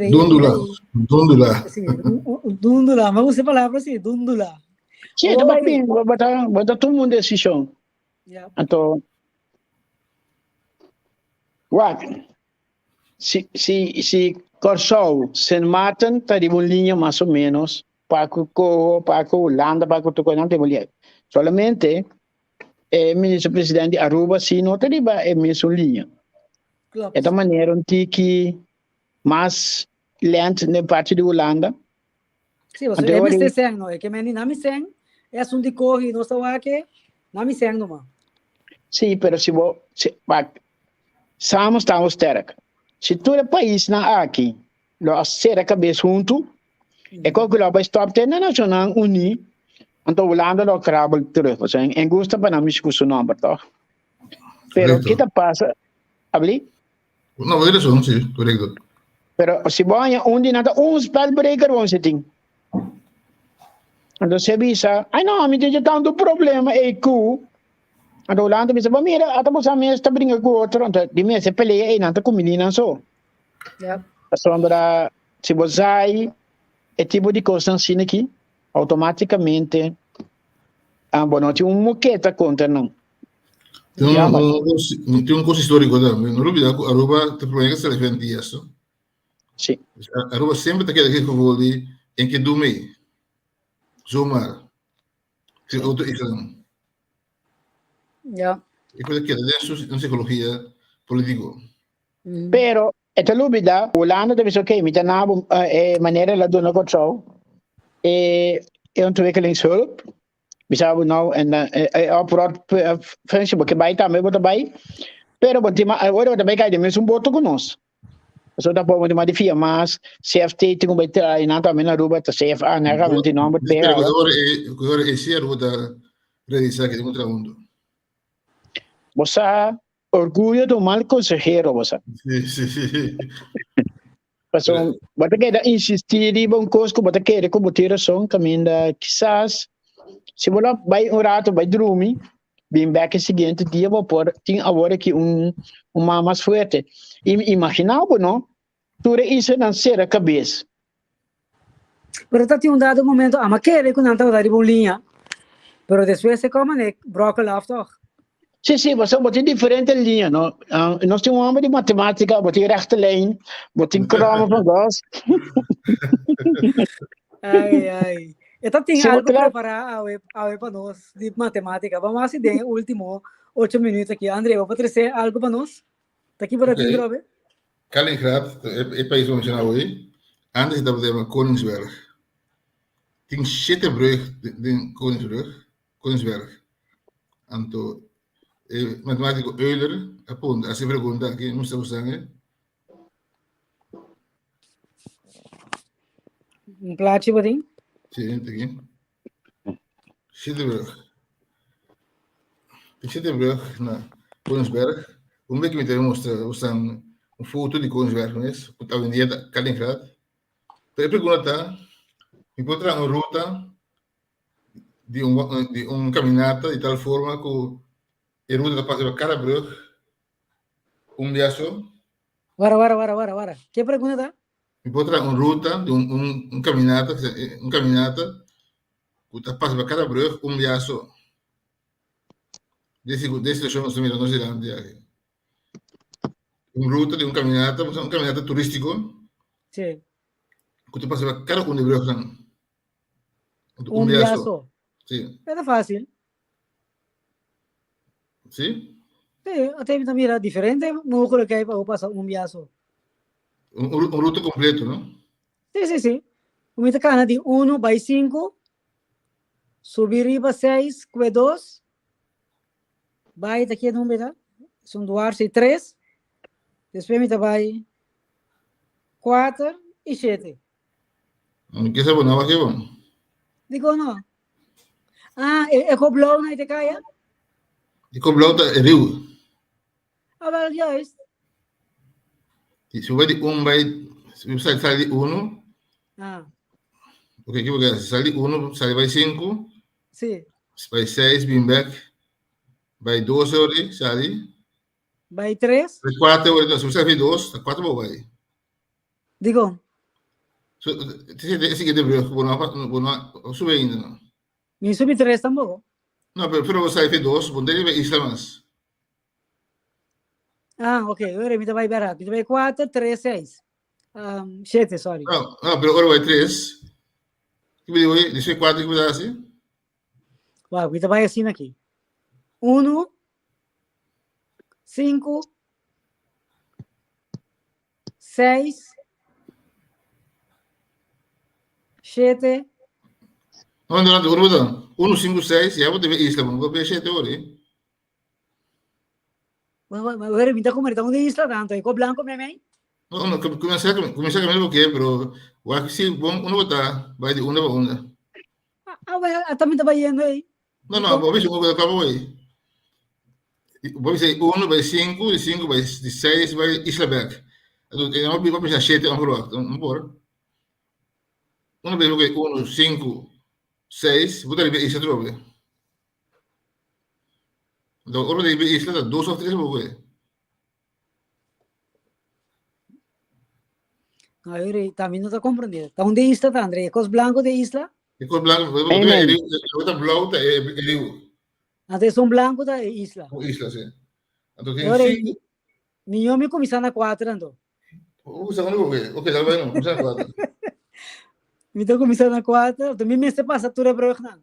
Dundula. Dundula, mas você palavra assim, dundula. Sim, tá bem, bota todo mundo decisão. Então, se Corsol se matam, tá de uma linha mais ou menos, para que Holanda, para que tu não tem mulher. Solamente, o ministro-presidente de Aruba, se não tem a mesma linha. É da maneira que mais lento na parte de Holanda. Sim, você é me sendo, não é que me não me sendo, é assunto de corre, não só aqui, não me sendo, mano. Sim, pero se estamos terca. Se todo o país na aqui, nós ser a cabeça junto, é como que vai stop ter na nacional uni, então Holanda não crava terug. Ou seja, em gosta para não discussão não, tá? Pero que tá passa, abli? Não, vai razão, sim, correto. Pero se banha onde nada spellbreaker vão se tem. Então se bisa, ai não, me tem tanto problema é que então Holanda bisa, mira, até você mesmo está brincando com outro, então de mim se peleia e não tá com menina só. Ja. A sombra, se você é tipo de coisa assim aqui, automaticamente, não tem moqueta contra não. Tem um coisa histórico também. Não olvida que Aruba tem problema que se leva dias. Sim. Aruba sempre tem aquele que vou ali em que dorme. Zomaar. Se outro Islam. Ja. E coisa que é dentro da psicologia político. Pero esta lubida, Holanda também oké, met een naam, manier la doen ook zo. Ontwikkelingshulp. We zouden nou apparat functie porque bij também bota bij. Pero agora também cai de mesmo boto conosco. So da po mo di fia mas CFT tingo bij na também na ruba ta CFA na ga menti não bot pega. Agora esse é o da realizar que encontra mundo. Você orgulho do mal consejero você. Sim. Então, bota que da insistir e bom coisa, bota que de como ter som caminho quizás se você vai rato vai dormir bem back seguinte dia vou por tem agora que mais forte. Imaginava, não? Tudo isso não será cabeça. Pero tá tinha um dado momento, mas querer que não estava de bolinha. Pero depois se come né, brócolis af toch? Sim, você botou diferente linha, não? Nós temos um homem de matemática, botou rechte lijn, botou croma van gas. Ai. Eu tenho algo preparado para nós de matemática. Vamos assim, de último 8 minutos aqui. André, vou trazer algo para nós? Tá aqui para ti, Robert? Kaliningrad, é país onde eu hoje. Antes da Koningsberg. Tem 7 brug de Koningsberg. Então, matemático Euler aponta, assim pergunta aqui, não sei o sangue. Plaatje wat in? Sim, tem aqui. 7 brug. Tem 7 brug na Koningsberg. Um dia que me mostra foto de Koningsberg, não é? Estava em dia Kaliningrad. Pero pergunta, encontrar uma ruta de caminhata de tal forma que a ruta passa por cada brug dia só. Wara. Que pergunta? Encontrar uma ruta de caminhata que passa por cada brug dia só. Desse show nós miramos aqui. Uma ruta de caminhata turístico. Sim. Que passa por cada brug. Dia só. Sim. É fácil. Sim? Sim, até me mira diferente, mogelijk que para passar dia só. Ruta completo, não? Sim. O meu cana de 1 by 5, subir para 6, que 2, vai daqui não me dá, são 2 e 3, depois me vai 4 e 7. Que sabe não vai que bom. Digo não. É com blow na te caia? E com blauta é rio. Wel juist. Se vai de se sai de 1, ok, que vai sai de 1, sai vai 5, sim. vai 6, bem back, vai 12 horas, sai. Vai 3. Vai 4 horas, se você vai 2, 4 vai. Digo. Esse que deve subir ainda, não? Me subi 3 também. Não, pero você vai 2, bom, deve isla mais. Ok. Agora me vai barato. Me vai 4, 3, 6. 7, sorry. Não, pero agora vai 3. Que me deu aí? Deixa 4 que me dá assim. Uau, me vai assim aqui. 1, 5, 6, 7. Não, 1, 5, 6, já vou ter isla, vou ver 7 horas. Agora me dá como então de isla tanto. É com branco mesmo? Não, começar a caminhar porque, pero o aqui se uno botar, vai de uma para uma. Também está indo aí. Não, vou ver se eu vou acabo aí. Vou ver 1 vai 5, de 5 vai de 6 vai Islaberg. Então, eu vou pensar 7, vamos por. 1 vai 1, 5, 6, vou dar isla trobe. Então, agora de isla 2 ou 3 vou ver. Agora também não está compreendendo. Então de isla tá, André? Cos branco de isla? E com branco, vou botar blauta é rio. Então são branco da isla. Isla, sim. Então, tem Agora, 5. minha me começar na 4, então. Usa quando vou. Ok, já vai não, começar na 4. Me estou começando na 4, também me se passa tudo brug não.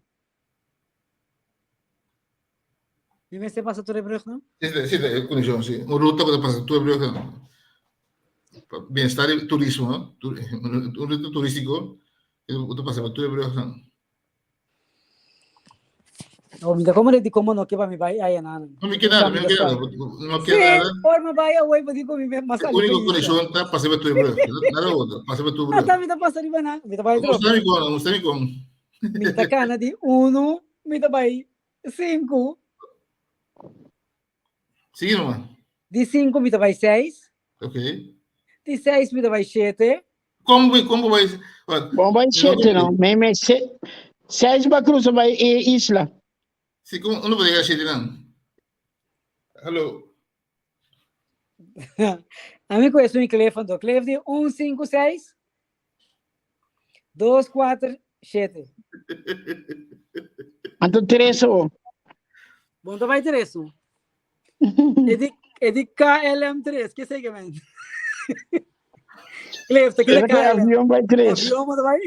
Me se passa tudo brug não? Sim, é condição, sim. Uma ruta que passa tudo breu. bienestar y turismo, ¿no? Un reto turístico, tú pasas por tu breo. O me da como de como no que para mi bai ay nada. No me queda nada, no Sí, queda nada. por me bai away para digo mi mas La ali. única conexión está pasar por tu breo, nada otro, pasar por tu breo. Hasta me da pasar iba na, me da bai ¿Cómo drop. está mi con? Me da cana de 1, me da bai 5, Sigue nomás. de 5 me da bai 6, Ok. de 6 me da bai 7. ¿Cómo vai? Bom, vai 7, não. Meme 6 para cruzar vai isla. Sí, ¿cómo uno puede llegar a 7 no? Hello. A mim conheço um Clefando. Clef de 1, 5, 6, 2, 4, 7. Então 3 ou. Bom, então vai ter isso. É de KLM3, que sei que é. Clef, tá aqui na KLM. Avião vai 3. Avião, mas vai.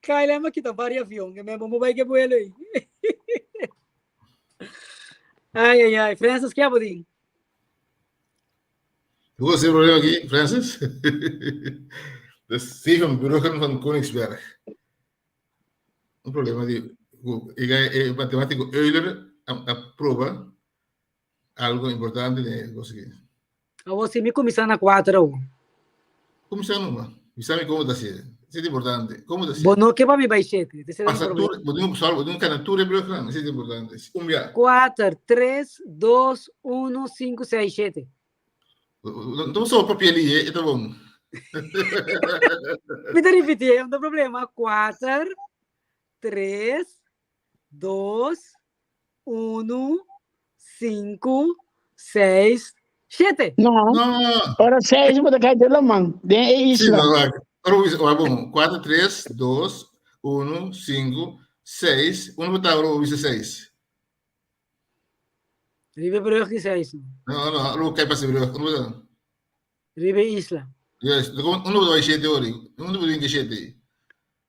KLM aqui tá vários aviões. Que mesmo vai que voelo aí. Ai. Francis, que é, Bodinho? Hoe is het probleem aquí, Francis? Dus zeven bruggen van Koningsberg. Een probleem die ik matemático Euler aprova algo importante de conseguir. A você me começar na 4. Como se chama? Me sabe como está sendo. Isso é importante. Como está Bom, sendo? não que vai me baixar. Passatura, bodinho canatura bruggen, isso é importante. Já. 4, 3, 2, 1, 5, 6, 7. Não só o papel ali, é tá bom. Me dá repetir, não tem problema. 4, 3, 2, 1, 5, 6, 7. Não. Não. Ora 6 para cair de mão. De isla. Sim, vamos. 4, 3, 2, 1, 5, 6. 1 botar o 6. Ribe Brug is 6. Não, não cai para ser brug. Ribe Isla. Yes, um botar 7 horas. Um botar 7.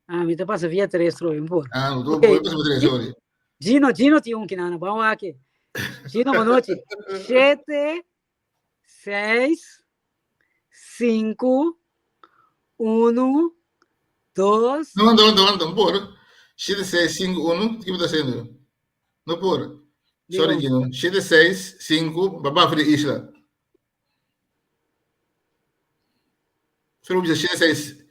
Ah, me passa via 3 troy, um pouco. Ah, não, vou passar por 3 horas. Gino tinha um que nana, vamos aqui. Gino, boa noite. 7, 6, 5, 1, 2. Não, por. 7, 6, 5, 1. O que está sendo? Não por. Sorry, Gino. 7, 6, 5. Babá, filha, isla. Só vou dizer 7, 6,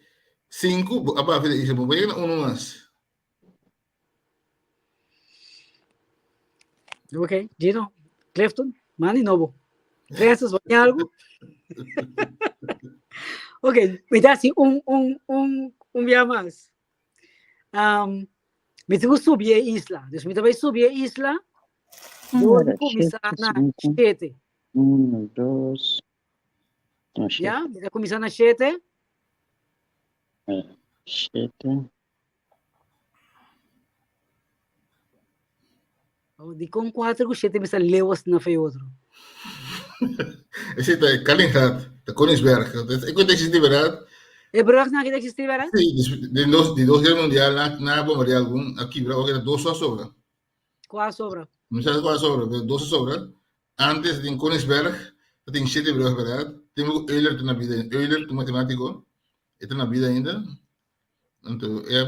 5. Babá, filha, isla. Vou pegar 1 mais. Ok, Gino. Clifton, mani novo. Francis, vai algo? Ok, me dá assim um dia mais. Me tenho que subir a isla. Então, me vai subir a isla. Vou começar na 7. 1, 2. Já? Me vai começar na 7. 7. De com 4 com 7 me está lewas na foi outro. Esse é Kaliningrad, da Koningsberg. É quando existe verdade. É Brug na que existe, verdade? Sim, de dois guerras mundiais, na bombardear algum, aqui, porque dois só sobra. Qual sobra? Não sei qual sobra, mas dois sobra. Antes de Koningsberg, tem 7 bruggen, verdade? Tem o Euler na vida, Euler, o matemático, está na vida ainda. Então, é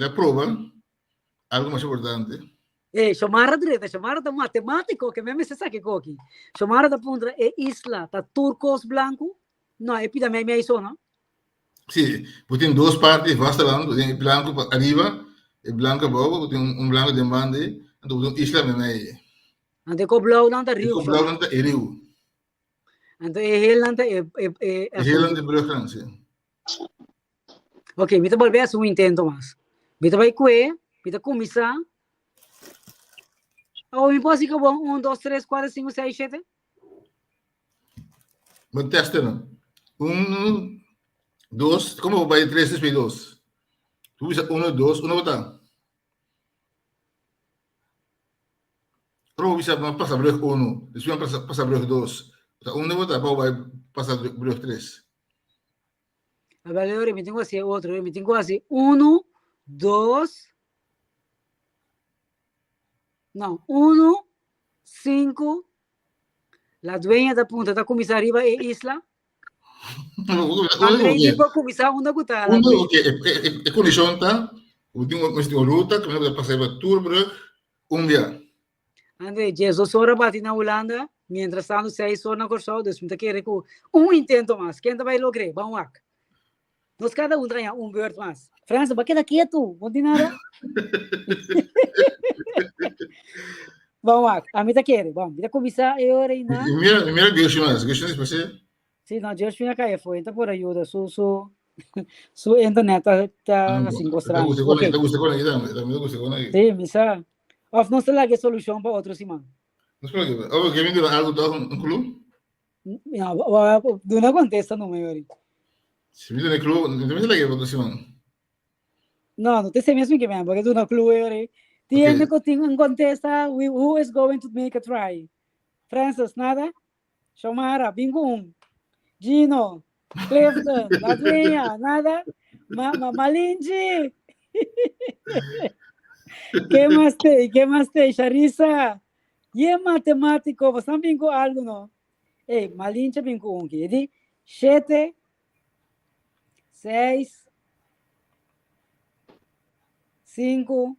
a prova, algo mais importante. Chamara direita, chamara da matemático, que mesmo se sabe que aqui. Chamara da punta é isla, tá turcos branco. Não, é pida minha isso, não? Sim, porque tem duas partes, basta branco, tem branco arriba, e branco abaixo, tem branco de bande, então tem isla mesmo. Ante com blau não tá rio. Com blau não tá rio. Ante é não tá é Rio de bruggen, sim. Ok, me tá volver a um intento mais. Me tá vai coer, me tá começar. Ou me posso ir com 1, 2, 3, 4, 5, 6, 7? Mas testa não. 1, 2, como vai 3, 3, 2? Tu bisa 1, 2, 1 botar. Pero bisa passar brug 1, depois passar brug 2. 1 botar, vai passar brug 3. Agora me tenho assim outro, me tenho assim 1, 2. Não, 1, 5, La dueña da punta da começar arriba e isla. Andrei Uno tipo começar onde gutar. que é condição tá, o tem uma ruta que não passar para Turbrug, dia. Andrei, 10 horas bati na Holanda, mientras tanto 6 horas na Corsol, dus moet ik intento mais. Quem vai lograr? Vamos lá. Nós cada traia beurt mais. França, vai quedar quieto, não tem nada. Vamos lá, a mim tá querendo, vamos. Vamos começar a hora aí, né? Primeiro Gershon você? Sim, não, Gershon já caiu, foi, então por ajuda, su internet tá assim, gostando. Ok. Tá gostando aí. Sim, missa. Of não se lague solução para outro semana. Não sei o que. Ou que me deu algo da clube? Não acontece no meio. Se me deu clube, não me lagi para semana. Não tem mesmo que mesmo, porque do no clube tiene que ter um contesta who is going to make a try. Francis, nada? Xiomara, bingo. Gino, Clifton, Ladrinha, nada? Malinji. Que mais tem? Charissa. E é matemático, você não bingo algo, não? Ei, Malinji bingo um que é 7, 6, 5,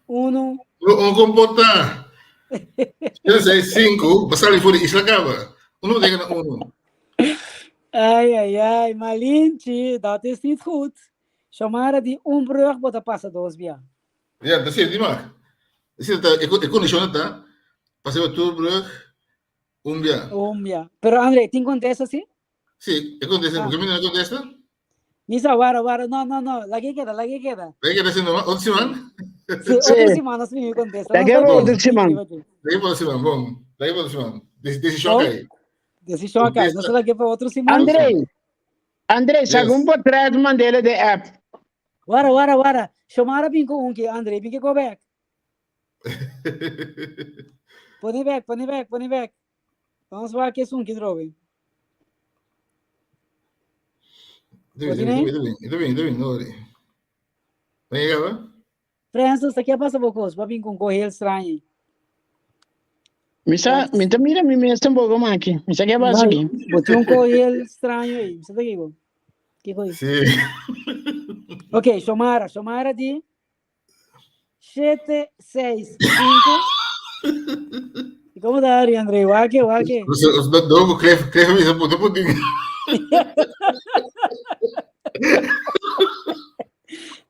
1. Não comporta. Eu sei 5, passar fora isso acaba. Não tem que 1. Ai, Malinche, dat is niet goed. Xiomara die brug, bota passa 2 via. Ja, dat zit niet maar. Ik condition tá. Passei para Turbrug, via. Pero André, tem contesta assim? Sim, acontece. Porque me não acontece? Misa, wara, não, lagi queda. Vai que desce no outra semana? Sim, outra semana se me contesta. Daqui a outra semana. Daí para semana, bom. Daí para semana. Desse choque aí. Desse choque aí, não se lagi para outra semana. André, sagum por trás mandele de app. Wara. Xiomara bingo que André, bingo go back. Põe back. Vamos ver que que droga. Ainda bem, não olha. Vem cá, vai? Francis, aqui passa bocos, vai vir com correio estranho. Misa mira mi mesmo um pouco mais aqui. Misa que passa aqui. Botei correio estranho aí. Você tá aqui, que coisa? Sim. Ok, Xiomara de 7, 6, 5. E como dá, André? O que? Os dois creve mesmo, não pode.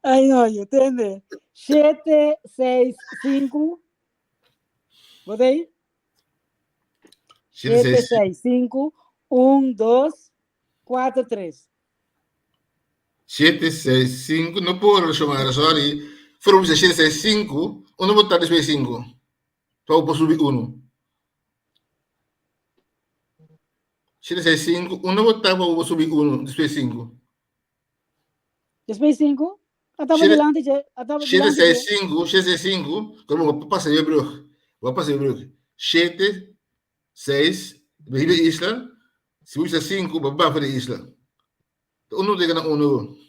Ai, não, entende? 7, 6, 5. Botei? 7, 6, 5. 1, 2, 4, 3. 7, 6, 5. Não pode chamar, sorry. Foram 7, 6, 5. Ou não botar depois 5. Só posso subir 1. 7, 6, 5. Ou não botar para subir 1, depois 5. Depois 5? Estava delante. 7, 6, 5. Como passei o brug. Vou passar o brug. 7, 6. Vive isla. Se usa 5, vai para a isla. Uno tem que dar 1.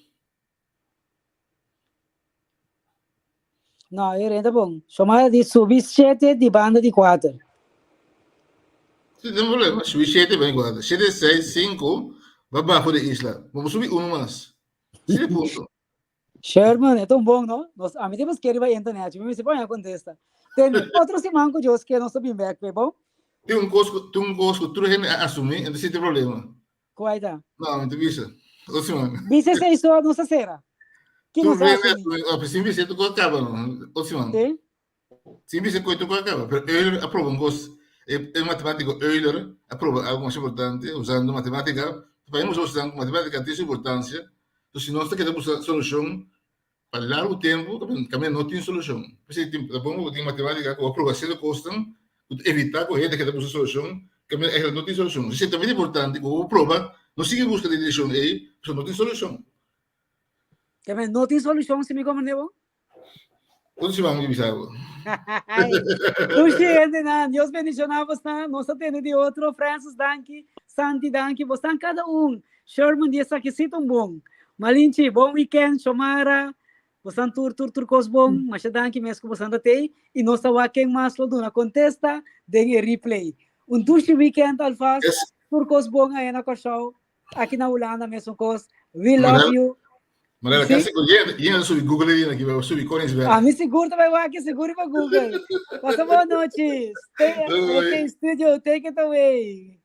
Não, eu ainda bom. Chamada de subir 7 de banda de 4. Não tem problema. Subir 7 vai igual. 7, 6, 5. Vai para a isla. Vamos subir 1 mais. 7 pontos. Sherman, é tão bom, não? Nós, a mim temos que ir para a internet. Mas se põe a contesta. Tem outro semana que eu que não sabia back, é bom? Tem um curso que tu gente assumir, então não tem problema. Qual é a Não, não tem vista. Outra semana. Vice se isso não se será. Que não sabe? Se você tu acaba, não. Outra semana. Sim? Se você tu acaba. Pero ele aprova um curso. É matemático, ele aprova algo mais importante, usando matemática. Para nós usando matemática tem sua importância. Então, se nós queremos solução, para largo tempo, também não tem solução. Por isso, é bom tem matemática com aprovação de custos, evitar que a gente queremos solução, que não tem solução. Isso é também importante, com prova, não siga busca de direção aí, mas não tem solução. Também não tem solução, se me compreendeu? Onde se vai me avisar? Puxa, né? Deus bendicionar você, nós temos de outro, Francis Danke, Santi Danke, você cada Sherman disse que se tão bom. Malinche, bom weekend, Xiomara, Bosan tur cosbom, mas dan que mesmo bosan da tei e nós tava quem mais lo dona contesta, den replay. Dushi weekend alfas, tur cosbom aí na show, aqui na Holanda mesmo cos. We love you. Manela, kasi ko yan subi Google din aqui, subi Koningsberg. Ah, me segura também aqui, segura para Google. Passa boa noite. Okay, studio, take it away.